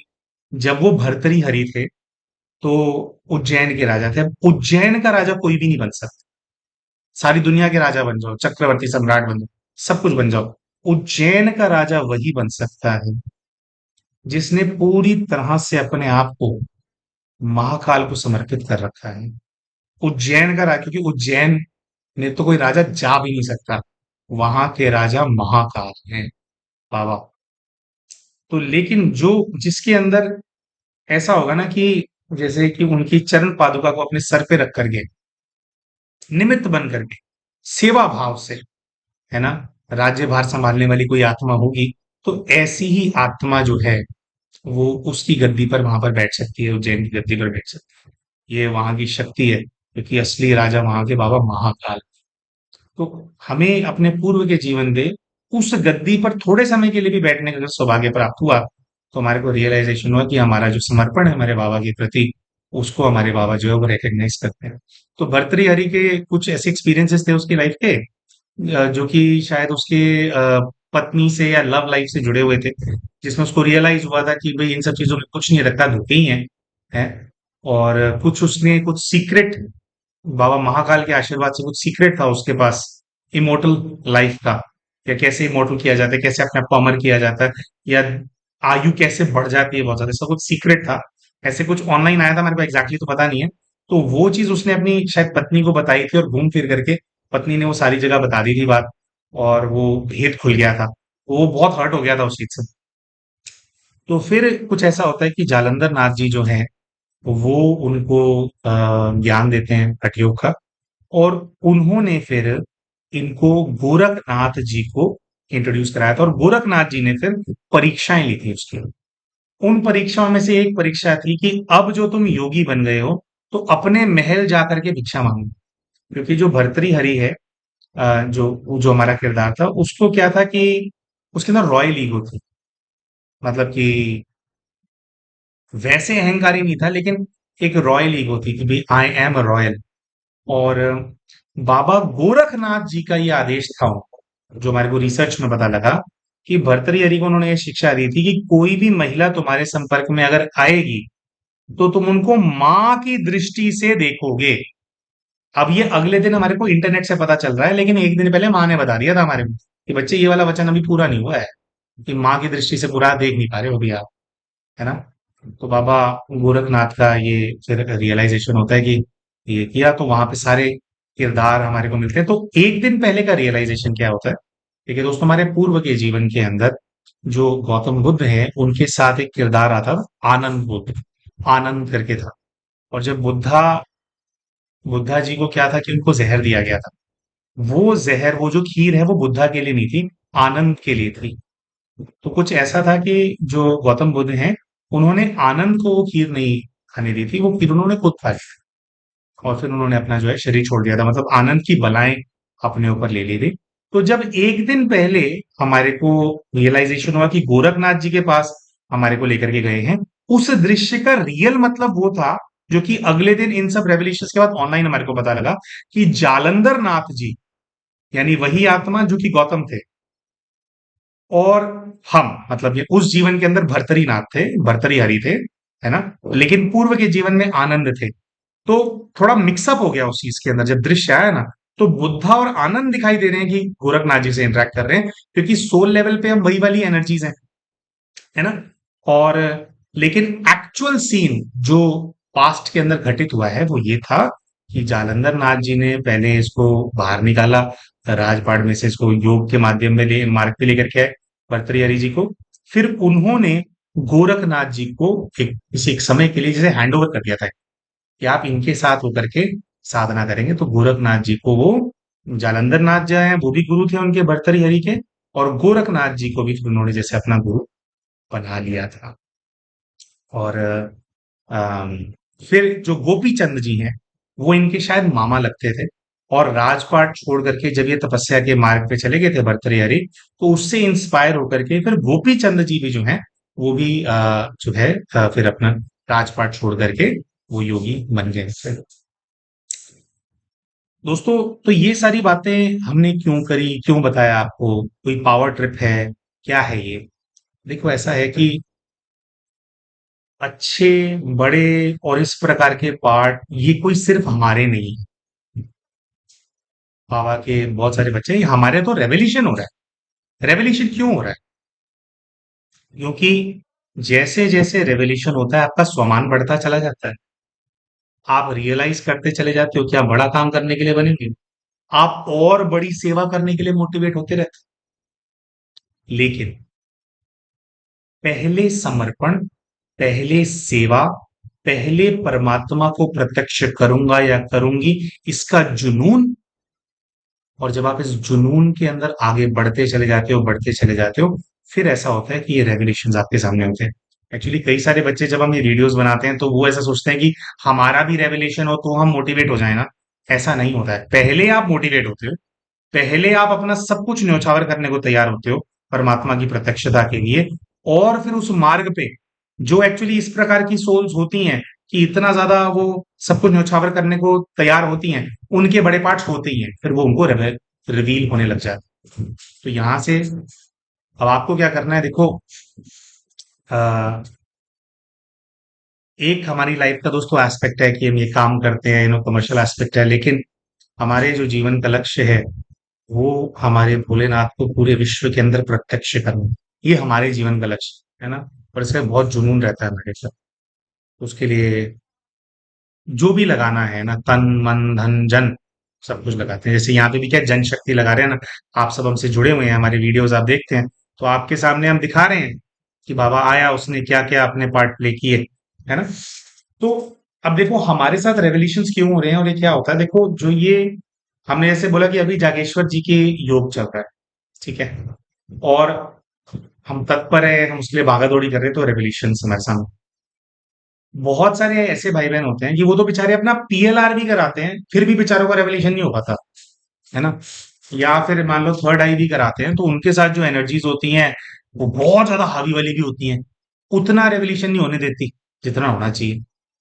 जब वो भर्तरी हरि थे, तो उज्जैन के राजा थे। अब उज्जैन का राजा कोई भी नहीं बन सकता। सारी दुनिया के राजा बन जाओ, चक्रवर्ती सम्राट बन जाओ, सब कुछ बन जाओ, उज्जैन का राजा वही बन सकता है जिसने पूरी तरह से अपने आप को महाकाल को समर्पित कर रखा है। उज्जैन का राजा, क्योंकि उज्जैन में तो कोई राजा जा भी नहीं सकता, वहां के राजा महाकाल हैं बाबा। तो लेकिन जो जिसके अंदर ऐसा होगा ना कि जैसे कि उनकी चरण पादुका को अपने सर पे रख करके, निमित्त बन करके, सेवा भाव से, है ना, राज्य भार संभालने वाली कोई आत्मा होगी, तो ऐसी ही आत्मा जो है वो उसकी गद्दी पर वहां पर बैठ सकती है, उज्जैन की गद्दी पर बैठ सकती है। ये वहां की शक्ति है, क्योंकि असली राजा वहां के बाबा महाकाल। तो हमें अपने पूर्व के जीवन में उस गद्दी पर थोड़े समय के लिए भी बैठने का अगर सौभाग्य प्राप्त हुआ, तो हमारे को रियलाइजेशन हुआ कि हमारा जो समर्पण है हमारे बाबा के प्रति, उसको हमारे बाबा जो है वो रिकग्नाइज करते हैं। तो भर्तृहरि के कुछ ऐसे एक्सपीरियंसेस थे उसकी लाइफ के, जो कि शायद उसके पत्नी से या लव लाइफ से जुड़े हुए थे, जिसमें उसको रियलाइज हुआ था कि भाई इन सब चीजों में कुछ नहीं रखा, धोखे ही है। और कुछ उसने कुछ सीक्रेट, बाबा महाकाल के आशीर्वाद से कुछ सीक्रेट था उसके पास, इमोर्टल लाइफ का, या कैसे इमोर्टल किया जाता है, कैसे अपने आप को अमर किया जाता है, या आयु कैसे बढ़ जाती है बहुत ज्यादा, सब कुछ सीक्रेट था। ऐसे कुछ ऑनलाइन आया था, मेरे को एग्जैक्टली तो पता नहीं है। तो वो चीज उसने अपनी शायद पत्नी को बताई थी, और घूम फिर करके पत्नी ने वो सारी जगह बता दी थी बात, और वो भेद खुल गया था। वो बहुत हर्ट हो गया था उस चीज से। तो फिर कुछ ऐसा होता है कि जालंधर नाथ जी जो हैं, वो उनको ज्ञान देते हैं हठयोग का, और उन्होंने फिर इनको गोरखनाथ जी को इंट्रोड्यूस कराया था, और गोरखनाथ जी ने फिर परीक्षाएं ली थी उसकी। उन परीक्षाओं में से एक परीक्षा थी कि अब जो तुम योगी बन गए हो, तो अपने महल जाकर के भिक्षा मांगो। क्योंकि जो भर्तृहरि है, जो जो हमारा किरदार था, उसको क्या था कि उसके अंदर रॉयल ईगो थी। मतलब कि वैसे अहंकारी नहीं था, लेकिन एक रॉयल ईगो थी कि भाई आई एम अ रॉयल। और बाबा गोरखनाथ जी का ये आदेश था उनको, जो हमारे को रिसर्च में पता लगा कि भर्तृहरि को उन्होंने ये शिक्षा दी थी कि कोई भी महिला तुम्हारे संपर्क में अगर आएगी, तो तुम उनको माँ की दृष्टि से देखोगे। अब ये अगले दिन हमारे को इंटरनेट से पता चल रहा है, लेकिन एक दिन पहले माँ ने बता दिया था हमारे को कि बच्चे ये वाला वचन अभी पूरा नहीं हुआ है, कि माँ की दृष्टि से पूरा देख नहीं पा रहे हो अभी आप, है ना। तो बाबा गोरखनाथ का ये फिर रियलाइजेशन होता है कि ये किया, तो वहां पे सारे किरदार हमारे को मिलते हैं। तो एक दिन पहले का रियलाइजेशन क्या होता है, देखिए दोस्तों, हमारे पूर्व के जीवन के अंदर जो गौतम बुद्ध है, उनके साथ एक किरदार आता, आनंद बुद्ध, आनंद करके था। और जब बुद्धा बुद्धा जी को क्या था कि उनको जहर दिया गया था, वो जहर, वो जो खीर है, वो बुद्धा के लिए नहीं थी, आनंद के लिए थी। तो कुछ ऐसा था कि जो गौतम बुद्ध हैं, उन्होंने आनंद को वो खीर नहीं खाने दी थी, वो खीर उन्होंने खुद खाई और फिर उन्होंने अपना जो है शरीर छोड़ दिया था, मतलब आनंद की बलाएं अपने ऊपर ले ली थी। तो जब एक दिन पहले हमारे को रियलाइजेशन हुआ कि गोरखनाथ जी के पास हमारे को लेकर के गए हैं, उस दृश्य का रियल मतलब वो था, जो कि अगले दिन इन सब रेवल्यूशन के बाद ऑनलाइन हमारे को पता लगा कि जालंधर नाथ जी, यानी वही आत्मा जो कि गौतम थे, और हम, मतलब ये उस जीवन के अंदर भर्तरी नाथ थे, भर्तरी हरि थे, है ना, लेकिन पूर्व के जीवन में आनंद थे। तो थोड़ा मिक्सअप हो गया उस चीज के अंदर, जब दृश्य आया ना, तो बुद्धा और आनंद दिखाई दे रहे हैं कि गोरखनाथ जी से इंटरेक्ट कर रहे हैं, क्योंकि सोल लेवल पे हम वही वाली एनर्जीज हैं, है ना। और लेकिन एक्चुअल सीन जो पास्ट के अंदर घटित हुआ है वो ये था कि जालंधर नाथ जी ने पहले इसको बाहर निकाला, राजपाट में से इसको योग के माध्यम में ले मार्ग पे लेकर के आए भर्तृहरि जी को। फिर उन्होंने गोरखनाथ जी को किसी एक समय के लिए जैसे हैंड ओवर कर दिया था कि आप इनके साथ होकर के साधना करेंगे। तो गोरखनाथ जी को वो जालंधर नाथ जो है वो भी गुरु थे उनके भर्तृहरि के, और गोरखनाथ जी को भी फिर उन्होंने जैसे अपना गुरु बना लिया था। और अम, फिर जो गोपी चंद जी हैं, वो इनके शायद मामा लगते थे, और राजपाट छोड़ करके जब ये तपस्या के मार्ग पे चले गए थे भर्तृहरि, तो उससे इंस्पायर होकर के फिर गोपी चंद जी भी जो हैं, वो भी जो है फिर अपना राजपाट छोड़ करके वो योगी बन गए फिर। दोस्तों, तो ये सारी बातें हमने क्यों करी, क्यों बताया आपको, कोई पावर ट्रिप है, क्या है ये? देखो, ऐसा है कि अच्छे, बड़े और इस प्रकार के पार्ट ये कोई सिर्फ हमारे नहीं है। बाबा के बहुत सारे बच्चे, ये हमारे तो रेवोल्यूशन हो रहा है। रेवोल्यूशन क्यों हो रहा है? क्योंकि जैसे जैसे रेवोल्यूशन होता है आपका स्वमान बढ़ता चला जाता है, आप रियलाइज करते चले जाते हो कि आप बड़ा काम करने के लिए बने हुए हो, आप और बड़ी सेवा करने के लिए मोटिवेट होते रहते हो। लेकिन पहले समर्पण, पहले सेवा, पहले परमात्मा को प्रत्यक्ष करूंगा या करूंगी, इसका जुनून, और जब आप इस जुनून के अंदर आगे बढ़ते चले जाते हो, बढ़ते चले जाते हो, फिर ऐसा होता है कि ये रेवल्यूशन आपके सामने होते हैं। एक्चुअली कई सारे बच्चे जब हम ये वीडियोस बनाते हैं तो वो ऐसा सोचते हैं कि हमारा भी रेवल्यूशन हो तो हम मोटिवेट हो जाए ना। ऐसा नहीं होता है, पहले आप मोटिवेट होते हो, पहले आप अपना सब कुछ न्यौछावर करने को तैयार होते हो परमात्मा की प्रत्यक्षता के लिए, और फिर उस मार्ग पे जो एक्चुअली इस प्रकार की सोल्स होती हैं कि इतना ज्यादा वो सब कुछ न्यौछावर करने को तैयार होती हैं, उनके बड़े पार्ट्स होते ही हैं, फिर वो उनको रिवील होने लग जाते हैं। तो यहां से अब आपको क्या करना है, देखो, आ, एक हमारी लाइफ का दोस्तों एस्पेक्ट है कि हम ये काम करते हैं, कमर्शियल एस्पेक्ट है, लेकिन हमारे जो जीवन का लक्ष्य है वो हमारे भोलेनाथ को पूरे विश्व के अंदर प्रत्यक्ष करना, ये हमारे जीवन का लक्ष्य है ना। और इसका बहुत जुनून रहता है हमारे साथ। उसके लिए जो भी लगाना है ना, तन मन धन जन, सब कुछ लगाते हैं। जैसे यहाँ पे भी क्या जन शक्ति लगा रहे हैं ना, आप सब हमसे जुड़े हुए हैं, हमारे वीडियोस आप देखते हैं, तो आपके सामने हम दिखा रहे हैं कि बाबा आया, उसने क्या क्या अपने पार्ट प्ले किए, है ना। तो अब देखो हमारे साथ रेवोल्यूशंस क्यों हो रहे हैं और ये क्या होता है। देखो, जो ये हमने जैसे बोला कि अभी जागेश्वर जी के योग चल रहा है, ठीक है, और हम तत्पर है, हम उसके लिए भागा दौड़ी कर रहे हैं, तो रेवोल्यूशन हमारे सामने। बहुत सारे ऐसे भाई बहन होते हैं कि वो तो बेचारे अपना पीएलआर भी कराते हैं, फिर भी बेचारों का रेवोल्यूशन नहीं हो पाता, है ना। या फिर मान लो थर्ड आई भी कराते हैं, तो उनके साथ जो एनर्जीज होती हैं वो बहुत ज्यादा हावी वाली भी होती हैं, उतना रेवोल्यूशन नहीं होने देती जितना होना चाहिए।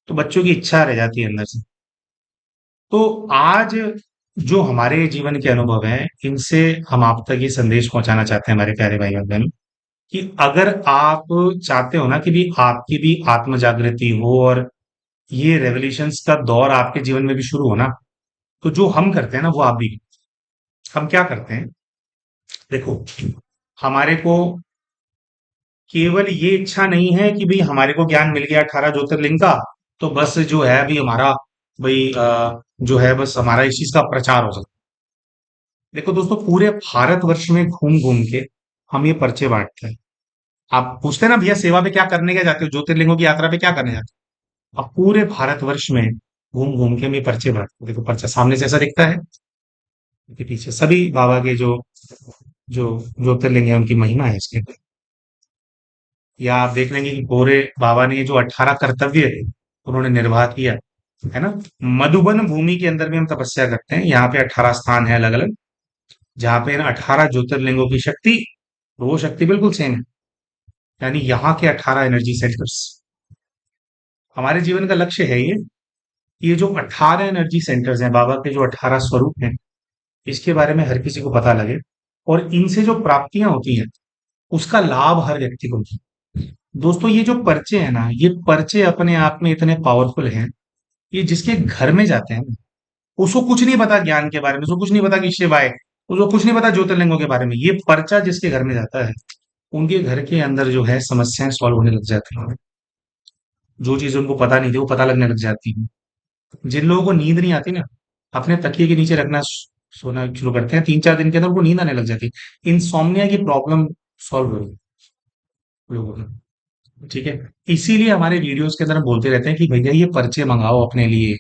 तो बच्चों की इच्छा रह जाती है अंदर से। तो आज जो हमारे जीवन के अनुभव हैं, इनसे हम आप तक ये संदेश पहुंचाना चाहते हैं हमारे प्यारे भाई और बहनों, कि अगर आप चाहते हो ना कि भी आपकी भी आत्म जागृति हो और ये रेवोल्यूशंस का दौर आपके जीवन में भी शुरू हो ना, तो जो हम करते हैं ना वो आप भी, हम क्या करते हैं, देखो, हमारे को केवल ये इच्छा नहीं है कि भाई हमारे को ज्ञान मिल गया 18 ज्योतिर्लिंग का, तो बस जो है अभी हमारा भाई जो है बस हमारा इस चीज का प्रचार हो जाए। देखो दोस्तों, पूरे भारतवर्ष में घूम घूम के हम ये पर्चे बांटते हैं। आप पूछते हैं ना भैया सेवा पे क्या करने क्या जाते हो, ज्योतिर्लिंगों की यात्रा पे क्या करने जाते हो, अब पूरे भारतवर्ष में घूम घूम के हम ये पर्चे बांटते हैं। देखो पर्चा सामने से ऐसा दिखता है, के पीछे सभी बाबा के जो जो ज्योतिर्लिंग है उनकी महिमा है इसके अंदर। या आप देख लेंगे कि भोरे बाबा ने ये जो 18 कर्तव्य उन्होंने निर्वाह किया, है ना? मधुबन भूमि के अंदर भी हम तपस्या करते हैं, यहाँ पे 18 स्थान है अलग अलग, जहाँ पे इन 18 ज्योतिर्लिंगों की शक्ति, वो शक्ति बिल्कुल सेम है। यानी यहाँ के 18 एनर्जी सेंटर्स, हमारे जीवन का लक्ष्य है ये जो 18 एनर्जी सेंटर्स हैं, बाबा के जो 18 स्वरूप हैं, इसके बारे में हर किसी को पता लगे, और इनसे जो प्राप्तियां होती हैं उसका लाभ हर व्यक्ति को मिले। दोस्तों, ये जो पर्चे हैं ना, ये पर्चे अपने आप में इतने पावरफुल हैं, ये जिसके घर में जाते हैं ना, उसको कुछ नहीं पता ज्ञान के बारे में, उसको कुछ नहीं पता कि शिवाय, उसको कुछ नहीं पता ज्योतिर्लिंगों के बारे में। ये पर्चा जिसके घर में जाता है, उनके घर के अंदर जो है समस्याएं सॉल्व होने लग जाती हैं। जो चीज उनको पता नहीं थी वो पता लगने लग जाती है। जिन लोगों को नींद नहीं आती ना, अपने तकिए के नीचे रखना सोना शुरू करते हैं, 3-4 दिन के अंदर उनको नींद आने लग जाती है। इंसोम्निया की प्रॉब्लम सॉल्व हो रही है लोगों को। ठीक है, इसीलिए हमारे वीडियोस के अंदर हम बोलते रहते हैं कि भैया ये पर्चे मंगाओ अपने लिए।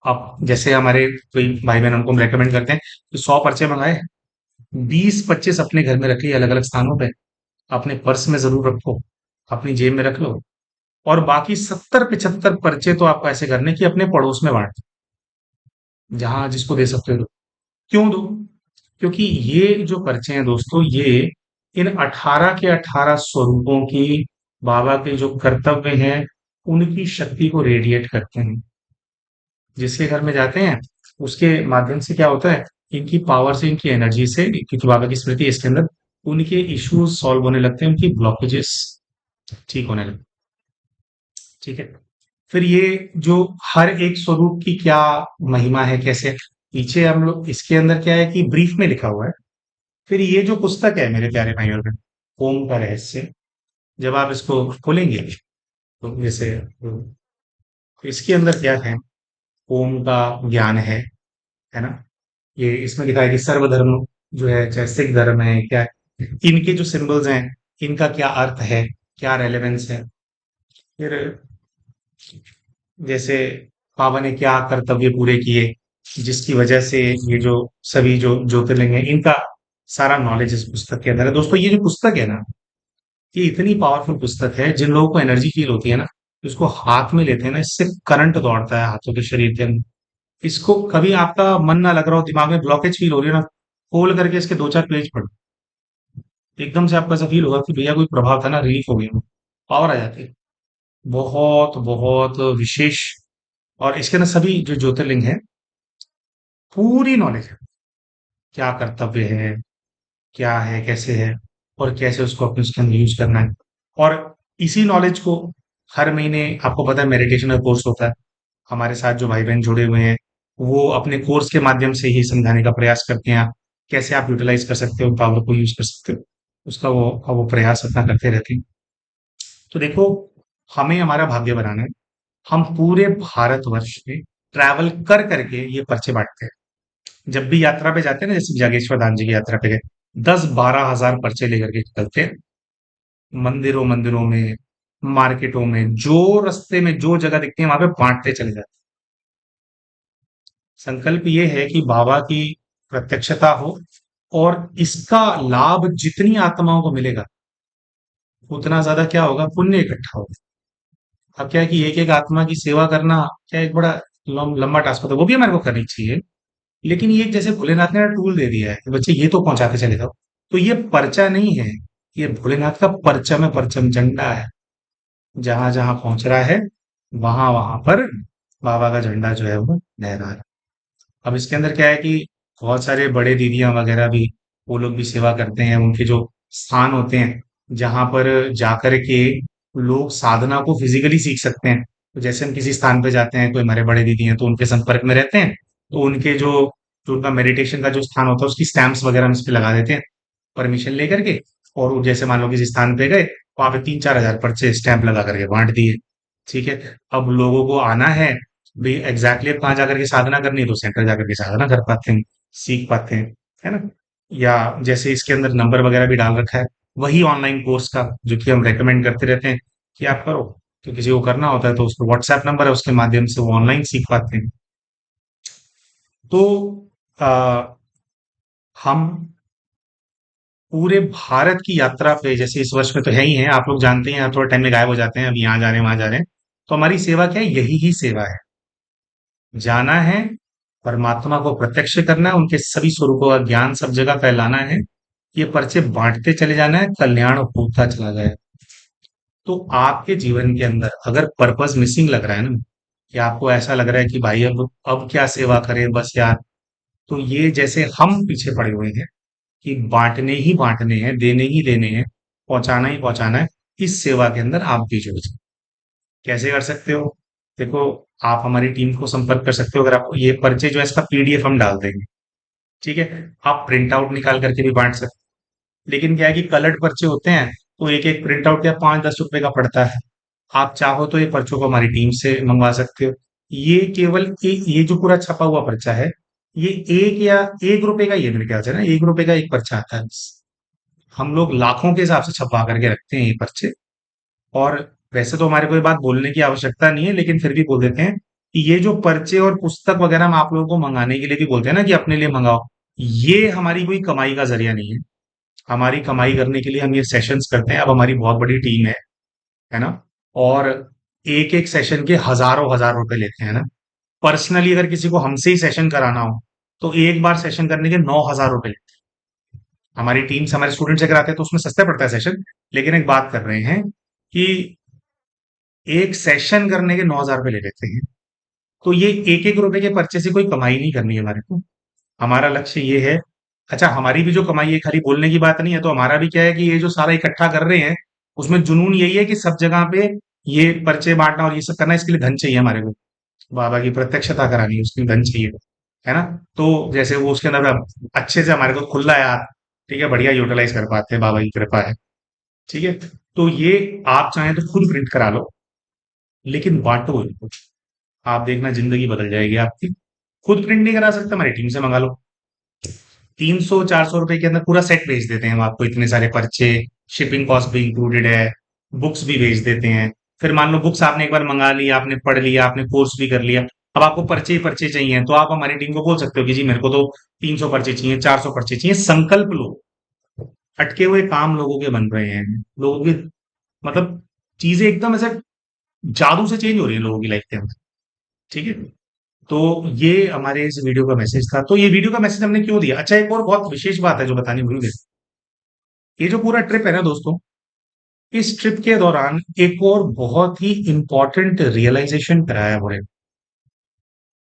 आप जैसे हमारे कोई भाई बहन, हमको हम रेकमेंड करते हैं कि 100 पर्चे मंगाए, 20-25 अपने घर में रखिए अलग अलग स्थानों पे, अपने पर्स में जरूर रखो, अपनी जेब में रख लो, और बाकी 70-75 पर्चे तो आपको ऐसे करने कि अपने पड़ोस में बांट दो, जहां जिसको दे सकते हो दो। क्यों दो? क्योंकि ये जो पर्चे हैं दोस्तों, ये इन 18 के 18 स्वरूपों की, बाबा के जो कर्तव्य हैं, उनकी शक्ति को रेडिएट करते हैं। जिसके घर में जाते हैं उसके माध्यम से क्या होता है, इनकी पावर से, इनकी एनर्जी से, क्योंकि बाबा की स्मृति है इसके अंदर, उनके इश्यूज सॉल्व होने लगते हैं, उनकी ब्लॉकेजेस ठीक होने लगते हैं। ठीक है, फिर ये जो हर एक स्वरूप की क्या महिमा है, कैसे, पीछे हम लोग इसके अंदर क्या है कि ब्रीफ में लिखा हुआ है। फिर ये जो पुस्तक है मेरे प्यारे भाई और बहन, ओम का रहस्य, जब आप इसको खोलेंगे तो जैसे इसके अंदर क्या है, ओम का ज्ञान है ना? ये इसमें लिखा है कि सर्वधर्म जो है, चाहे सिख धर्म है क्या है, इनके जो सिंबल्स हैं, इनका क्या अर्थ है, क्या रेलेवेंस है। फिर जैसे बाबा ने क्या कर्तव्य पूरे किए, जिसकी वजह से ये जो सभी जो ज्योतिर्लिंग है, इनका सारा नॉलेज इस पुस्तक के अंदर है। दोस्तों, ये जो पुस्तक है ना, ये इतनी पावरफुल पुस्तक है, जिन लोगों को एनर्जी फील होती है ना, इसको हाथ में लेते हैं ना, इससे करंट दौड़ता है हाथों के शरीर के अंदर। इसको कभी आपका मन ना लग रहा हो, दिमाग में ब्लॉकेज फील हो रही है ना, खोल करके इसके 2-4 पेज पढ़ो, एकदम से आपको ऐसा फील होगा कि भैया कोई प्रभाव था ना, रिलीफ हो गया, पावर आ जाती है। बहुत बहुत विशेष। और इसके अंदर सभी जो ज्योतिर्लिंग है, पूरी नॉलेज है, क्या कर्तव्य है, क्या है, कैसे है, और कैसे उसको अपने उसके अंदर यूज करना है। और इसी नॉलेज को हर महीने, आपको पता है मेडिटेशन का कोर्स होता है, हमारे साथ जो भाई बहन जुड़े हुए हैं, वो अपने कोर्स के माध्यम से ही समझाने का प्रयास करते हैं, कैसे आप यूटिलाइज कर सकते हो, पावर को यूज कर सकते हो, उसका वो प्रयास अपना करते रहते हैं। तो देखो, हमें हमारा भाग्य बनाना है। हम पूरे भारतवर्ष में ट्रैवल कर करके ये पर्चे बांटते हैं। जब भी यात्रा पे जाते हैं ना, जैसे जागेश्वर धाम जी की यात्रा पे गए, 10-12 हजार पर्चे लेकर के निकलते हैं, मंदिरों मंदिरों में, मार्केटों में, जो रास्ते में जो जगह दिखती है वहां पे बांटते चले जाते हैं। संकल्प ये है कि बाबा की प्रत्यक्षता हो, और इसका लाभ जितनी आत्माओं को मिलेगा, उतना ज्यादा क्या होगा, पुण्य इकट्ठा होगा। अब क्या है कि एक एक आत्मा की सेवा करना क्या एक बड़ा लंबा टास्क होता है, वो भी हमारे को करनी चाहिए। लेकिन ये जैसे भोलेनाथ ने टूल दे दिया है कि बच्चे ये तो पहुंचाते चले जाओ, तो ये पर्चा नहीं है, ये भोलेनाथ का परचम है, परचम झंडा है। जहां जहां पहुंच रहा है, वहां वहां पर बाबा का झंडा जो है वो लहरा रहा है। अब इसके अंदर क्या है कि बहुत सारे बड़े दीदियां वगैरह भी, वो लोग भी सेवा करते हैं, उनके जो स्थान होते हैं, जहां पर जाकर के लोग साधना को फिजिकली सीख सकते हैं। तो जैसे हम किसी स्थान पे जाते हैं, कोई हमारे बड़े दीदी हैं तो उनके संपर्क में रहते हैं, तो उनके जो उनका मेडिटेशन का जो स्थान होता है, उसकी स्टैंप्स वगैरह हम इस पे लगा देते हैं, परमिशन लेकर के। और वो जैसे मान लो किसी स्थान पे गए, वहां पे 3-4 हजार पर्चे स्टैंप लगा करके बांट दिए। ठीक है, अब लोगों को आना है भी एग्जैक्टली, अब कहाँ जाकर के साधना करनी है, तो सेंटर जाकर के साधना कर पाते हैं, सीख पाते हैं, है ना? या जैसे इसके अंदर नंबर वगैरह भी डाल रखा है, वही ऑनलाइन कोर्स का, जो कि हम रेकमेंड करते रहते हैं कि आप करो। तो किसी को करना होता है तो उसको व्हाट्सएप नंबर है, उसके माध्यम से वो ऑनलाइन सीख पाते हैं। तो आ, हम पूरे भारत की यात्रा पे, जैसे इस वर्ष में तो है ही है, आप लोग जानते हैं, थोड़े टाइम में गायब हो जाते हैं, अभी यहाँ जा रहे हैं वहां जा रहे हैं। तो हमारी सेवा क्या है? यही ही सेवा है। जाना है, परमात्मा को प्रत्यक्ष करना है, उनके सभी स्वरूपों का ज्ञान सब जगह फैलाना है, ये पर्चे बांटते चले जाना है, कल्याण होता चला जाए। तो आपके जीवन के अंदर अगर पर्पस मिसिंग लग रहा है ना, कि आपको ऐसा लग रहा है कि भाई अब क्या सेवा करें बस यार, तो ये जैसे हम पीछे पड़े हुए हैं कि बांटने ही बांटने हैं, देने ही देने हैं, पहुंचाना ही पहुंचाना है, इस सेवा के अंदर आप भी जुड़ जाए। कैसे कर सकते हो? देखो, आप हमारी टीम को संपर्क कर सकते हो। अगर आपको ये पर्चे जो है इसका पीडीएफ हम डाल देंगे, ठीक है? आप प्रिंट आउट निकाल करके भी बांट सकते हो। लेकिन क्या है कि कलर्ड पर्चे होते हैं, तो एक एक प्रिंट आउट क्या 5-10 रुपए का पड़ता है। आप चाहो तो ये पर्चों को हमारी टीम से मंगवा सकते हो। ये केवल ये जो पूरा छपा हुआ पर्चा है, ये 1 रुपए का, ये मेरे ख्याल से ना 1 रुपए का एक पर्चा आता है बस। हम लोग लाखों के हिसाब से छपवा करके रखते हैं ये पर्चे। और वैसे तो हमारे को ये बात बोलने की आवश्यकता नहीं है, लेकिन फिर भी बोल देते हैं कि ये जो पर्चे और पुस्तक वगैरह हम आप लोगों को मंगाने के लिए भी बोलते हैं ना कि अपने लिए मंगाओ, ये हमारी कोई कमाई का जरिया नहीं है। हमारी कमाई करने के लिए हम ये सेशंस करते हैं। अब हमारी बहुत बड़ी टीम है ना? और एक एक सेशन के हजारों हजार रुपए लेते हैं ना। पर्सनली अगर किसी को हमसे ही सेशन कराना हो, तो एक बार सेशन करने के 9,000 रुपए लेते हैं। हमारी टीम से हमारे स्टूडेंट से कराते हैं तो उसमें सस्ता पड़ता है सेशन। लेकिन एक बात कर रहे हैं कि एक सेशन करने के 9,000 रुपए ले लेते हैं। तो ये एक एक रुपए के पर्चे से कोई कमाई नहीं करनी है हमारे को। हमारा लक्ष्य ये है। अच्छा, हमारी भी जो कमाई है खाली बोलने की बात नहीं है, तो हमारा भी क्या है कि ये जो सारा इकट्ठा कर रहे हैं, उसमें जुनून यही है कि सब जगह पे ये पर्चे बांटना और ये सब करना, इसके लिए धन चाहिए हमारे को। बाबा की प्रत्यक्षता करानी है, उसके लिए धन चाहिए, है ना? तो जैसे वो उसके अंदर अच्छे से हमारे को खुला है हाथ, ठीक है, बढ़िया यूटिलाइज कर पाते हैं, बाबा की कृपा है। ठीक है? तो ये आप चाहें तो खुद प्रिंट करा लो, लेकिन बांटो इनको। आप देखना जिंदगी बदल जाएगी आपकी। खुद प्रिंट नहीं करा सकते, हमारी टीम से मंगा लो। 300-400 रुपए के अंदर पूरा सेट भेज देते हैं हम आपको, इतने सारे पर्चे, शिपिंग कॉस्ट भी इंक्लूडेड है, बुक्स भी भेज देते हैं। फिर मान लो बुक्स आपने एक बार मंगा ली, आपने पढ़ लिया, आपने कोर्स भी कर लिया, अब आपको पर्चे ही पर्चे चाहिए, तो आप हमारी टीम को बोल सकते हो कि जी मेरे को तो 300 पर्चे चाहिए, 400 पर्चे चाहिए। संकल्प लो। अटके हुए काम लोगों के बन रहे हैं, लोगों की मतलब चीजें एकदम ऐसे जादू से चेंज हो रही है लोगों की लाइफ के अंदर। ठीक है? तो ये हमारे इस वीडियो का मैसेज था। तो ये वीडियो का मैसेज हमने क्यों दिया? अच्छा, एक और बहुत विशेष बात है जो बतानी भूल गए। ये जो पूरा ट्रिप है ना दोस्तों, इस ट्रिप के दौरान एक और बहुत ही इंपॉर्टेंट रियलाइजेशन कराया हमने।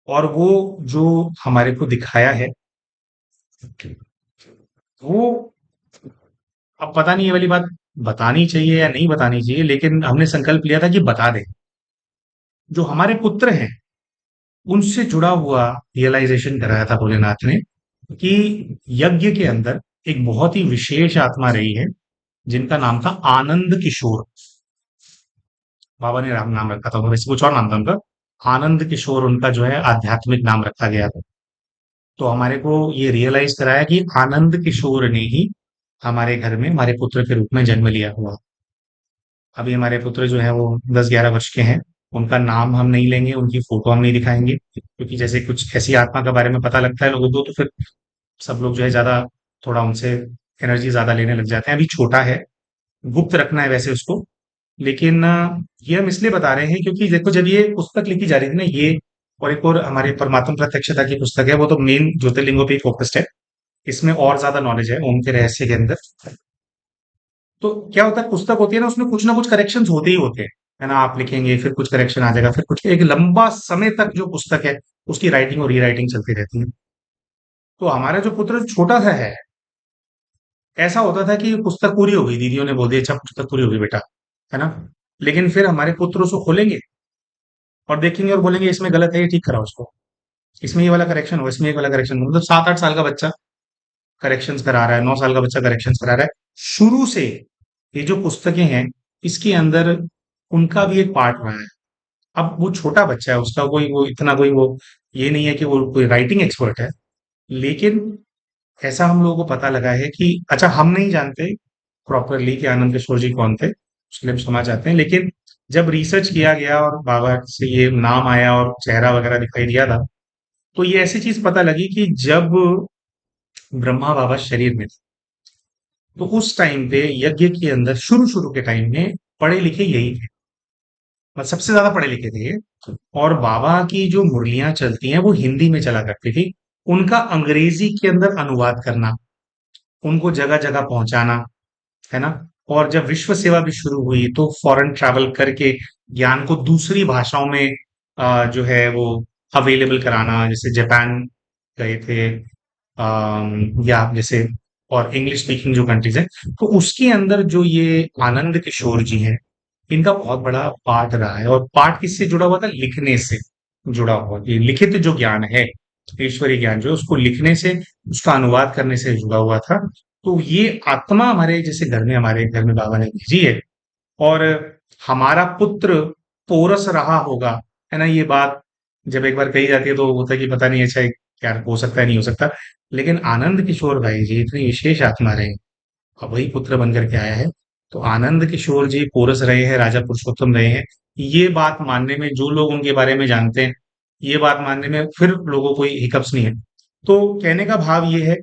और वो जो हमारे को दिखाया है, वो अब पता नहीं ये वाली बात बतानी चाहिए या नहीं बतानी चाहिए, लेकिन हमने संकल्प लिया था कि बता दें। जो हमारे पुत्र हैं, उनसे जुड़ा हुआ रियलाइजेशन कराया था भोलेनाथ ने कि यज्ञ के अंदर एक बहुत ही विशेष आत्मा रही है, जिनका नाम था आनंद किशोर। बाबा ने राम नाम रखा था, वैसे कुछ और नाम था उनका। आनंद किशोर उनका जो है आध्यात्मिक नाम रखा गया था। तो हमारे को ये रियलाइज कराया कि आनंद किशोर ने ही हमारे घर में हमारे पुत्र के रूप में जन्म लिया हुआ। अभी हमारे पुत्र जो है वो 10-11 वर्ष के हैं। उनका नाम हम नहीं लेंगे, उनकी फोटो हम नहीं दिखाएंगे, क्योंकि जैसे कुछ ऐसी आत्मा के बारे में पता लगता है लोगों को, तो फिर सब लोग जो है ज्यादा, थोड़ा उनसे एनर्जी ज्यादा लेने लग जाते हैं। अभी छोटा है, गुप्त रखना है वैसे उसको। लेकिन ये हम इसलिए बता रहे हैं क्योंकि देखो, जब ये पुस्तक लिखी जा रही थी ना, ये और एक और हमारे परमात्म प्रत्यक्षता की पुस्तक है, वो तो मेन ज्योतिर्लिंगों पे फोकस्ड है। इसमें और ज्यादा नॉलेज है ओम के रहस्य के अंदर। तो क्या होता है, पुस्तक होती है ना कुछ करेक्शन होते ही होते हैं, है ना? आप लिखेंगे, फिर कुछ करेक्शन आ जाएगा, फिर कुछ, एक लंबा समय तक जो पुस्तक है उसकी राइटिंग और रीराइटिंग चलती रहती है। तो हमारा जो पुत्र छोटा सा है, ऐसा होता था कि पुस्तक पूरी हो गई, दीदियों ने बोल दिया अच्छा पुस्तक पूरी हो गई बेटा, है ना? लेकिन फिर हमारे पुत्र उसको खोलेंगे और देखेंगे और बोलेंगे इसमें गलत है, ये ठीक कराओ उसको, इसमें ये वाला करेक्शन हो, इसमें ये वाला करेक्शन हो। मतलब 7-8 साल का बच्चा करेक्शंस करा रहा है, 9 साल का बच्चा करेक्शंस करा रहा है शुरू से। ये जो पुस्तकें हैं, इसके अंदर उनका भी एक पार्ट रहा है। अब वो छोटा बच्चा है, उसका कोई वो इतना कोई वो ये नहीं है कि वो कोई राइटिंग एक्सपर्ट है। लेकिन ऐसा हम लोगों को पता लगा है कि अच्छा, हम नहीं जानते प्रॉपरली कि आनंद किशोर जी कौन थे, उसके लिए हम क्षमा चाहते हैं। लेकिन जब रिसर्च किया गया और बाबा से ये नाम आया और चेहरा वगैरह दिखाई दिया था, तो ये ऐसी चीज पता लगी कि जब ब्रह्मा बाबा शरीर में थे, तो उस टाइम पे यज्ञ के अंदर शुरू-शुरू के टाइम में पढ़े लिखे यही थे। मतलब सबसे ज़्यादा पढ़े लिखे थे ये। और बाबा की जो मुरलियाँ चलती हैं वो हिंदी में चला करती थी। उनका अंग्रेजी के अंदर अनुवाद करना, उनको जगह-जगह पहुँचाना, है ना? और जब विश्व सेवा भी शुरू हुई तो फॉरेन ट्रैवल करके ज्ञान को दूसरी भाषाओं में जो है वो अवेलेबल कराना, जैसे जापान गए थे, या जैसे और इंग्लिश स्पीकिंग जो कंट्रीज हैं, तो उसके अंदर जो ये आनंद किशोर जी हैं, इनका बहुत बड़ा पार्ट रहा है। और पार्ट किससे जुड़ा हुआ था? लिखने से जुड़ा हुआ। ये लिखित जो ज्ञान है, ईश्वरीय ज्ञान जो है, उसको लिखने से, उसका अनुवाद करने से जुड़ा हुआ था। तो ये आत्मा हमारे जैसे घर में, हमारे घर में बाबा ने भेजी है। और हमारा पुत्र पोरस रहा होगा, है ना? ये बात जब एक बार कही जाती है तो होता है कि पता नहीं अच्छा क्या हो सकता है, नहीं हो सकता। लेकिन आनंद किशोर भाई जी इतनी विशेष आत्मा रहे और वही पुत्र बन करके आया है। तो आनंद किशोर जी पोरस रहे हैं, राजा पुरुषोत्तम रहे हैं। ये बात मानने में जो लोग उनके बारे में जानते हैं, ये बात मानने में फिर लोगों को हिकअप्स नहीं है। तो कहने का भाव ये है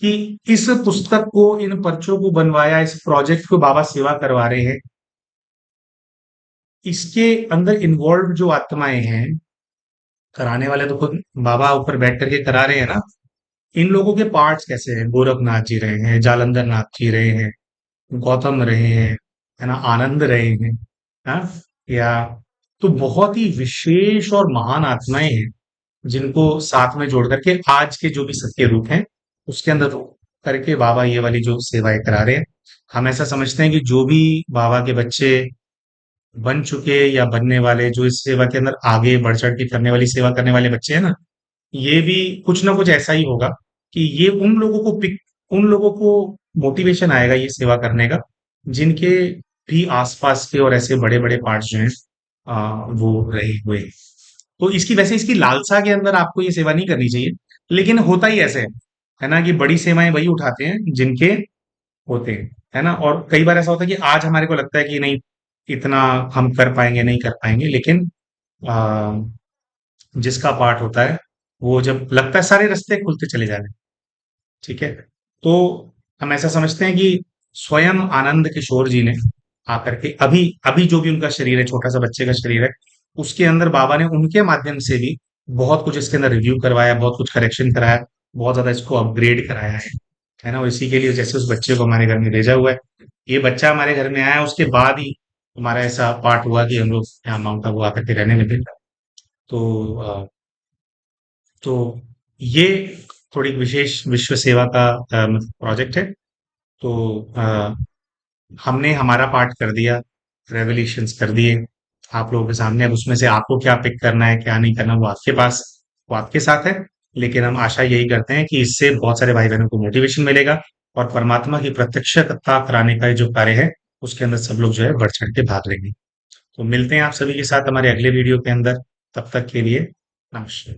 कि इस पुस्तक को, इन पर्चों को बनवाया, इस प्रोजेक्ट को बाबा सेवा करवा रहे हैं। इसके अंदर इन्वॉल्व जो आत्माएं हैं, कराने वाले तो खुद बाबा ऊपर बैठ करके करा रहे हैं ना। इन लोगों के पार्ट्स कैसे हैं? गोरखनाथ जी रहे हैं, जालंधर नाथ जी रहे हैं, गौतम रहे हैं, है ना, आनंद रहे हैं, हाँ, या तो बहुत ही विशेष और महान आत्माएं हैं जिनको साथ में जोड़ करके आज के जो भी सत्य रूप हैं उसके अंदर करके बाबा ये वाली जो सेवाएं करा रहे हैं। हम ऐसा समझते हैं कि जो भी बाबा के बच्चे बन चुके या बनने वाले, जो इस सेवा के अंदर आगे बढ़ चढ़ के करने वाली सेवा करने वाले बच्चे हैं ना, ये भी कुछ ना कुछ ऐसा ही होगा कि ये उन लोगों को मोटिवेशन आएगा ये सेवा करने का, जिनके भी आसपास के और ऐसे बड़े बड़े पार्ट्स जो हैं वो रहे हुए हैं। तो इसकी, वैसे इसकी लालसा के अंदर आपको ये सेवा नहीं करनी चाहिए, लेकिन होता ही ऐसे है ना कि बड़ी सेवाएं वही उठाते हैं जिनके होते हैं, है ना। और कई बार ऐसा होता है कि आज हमारे को लगता है कि नहीं, इतना हम कर पाएंगे, नहीं कर पाएंगे, लेकिन आ, जिसका पार्ट होता है वो जब लगता है सारे रास्ते खुलते चले जा रहे हैं, ठीक है, तो हम ऐसा समझते हैं कि स्वयं आनंद किशोर जी ने आकर के अभी अभी जो भी उनका शरीर है, छोटा सा बच्चे का शरीर है, उसके अंदर बाबा ने उनके माध्यम से भी बहुत कुछ इसके अंदर रिव्यू करवाया, बहुत कुछ करेक्शन कराया, बहुत ज्यादा इसको अपग्रेड कराया है ना। और इसी के लिए जैसे उस बच्चे को हमारे घर में भेजा हुआ है, ये बच्चा हमारे घर में आया उसके बाद ही हमारा ऐसा पार्ट हुआ कि हम लोग यहाँ माउंट आबू आकर के रहने लगे। तो तो ये थोड़ी विशेष विश्व सेवा का प्रोजेक्ट है। तो हमने हमारा पार्ट कर दिया, रेवल्यूशंस कर दिए आप लोगों के सामने। अब उसमें से आपको क्या पिक करना है, क्या नहीं करना, वो आपके पास, वो आपके साथ है। लेकिन हम आशा यही करते हैं कि इससे बहुत सारे भाई बहनों को मोटिवेशन मिलेगा और परमात्मा की प्रत्यक्षता कराने का जो कार्य है उसके अंदर सब लोग जो है बढ़ चढ़ के भाग लेंगे। तो मिलते हैं आप सभी के साथ हमारे अगले वीडियो के अंदर। तब तक के लिए नमस्कार।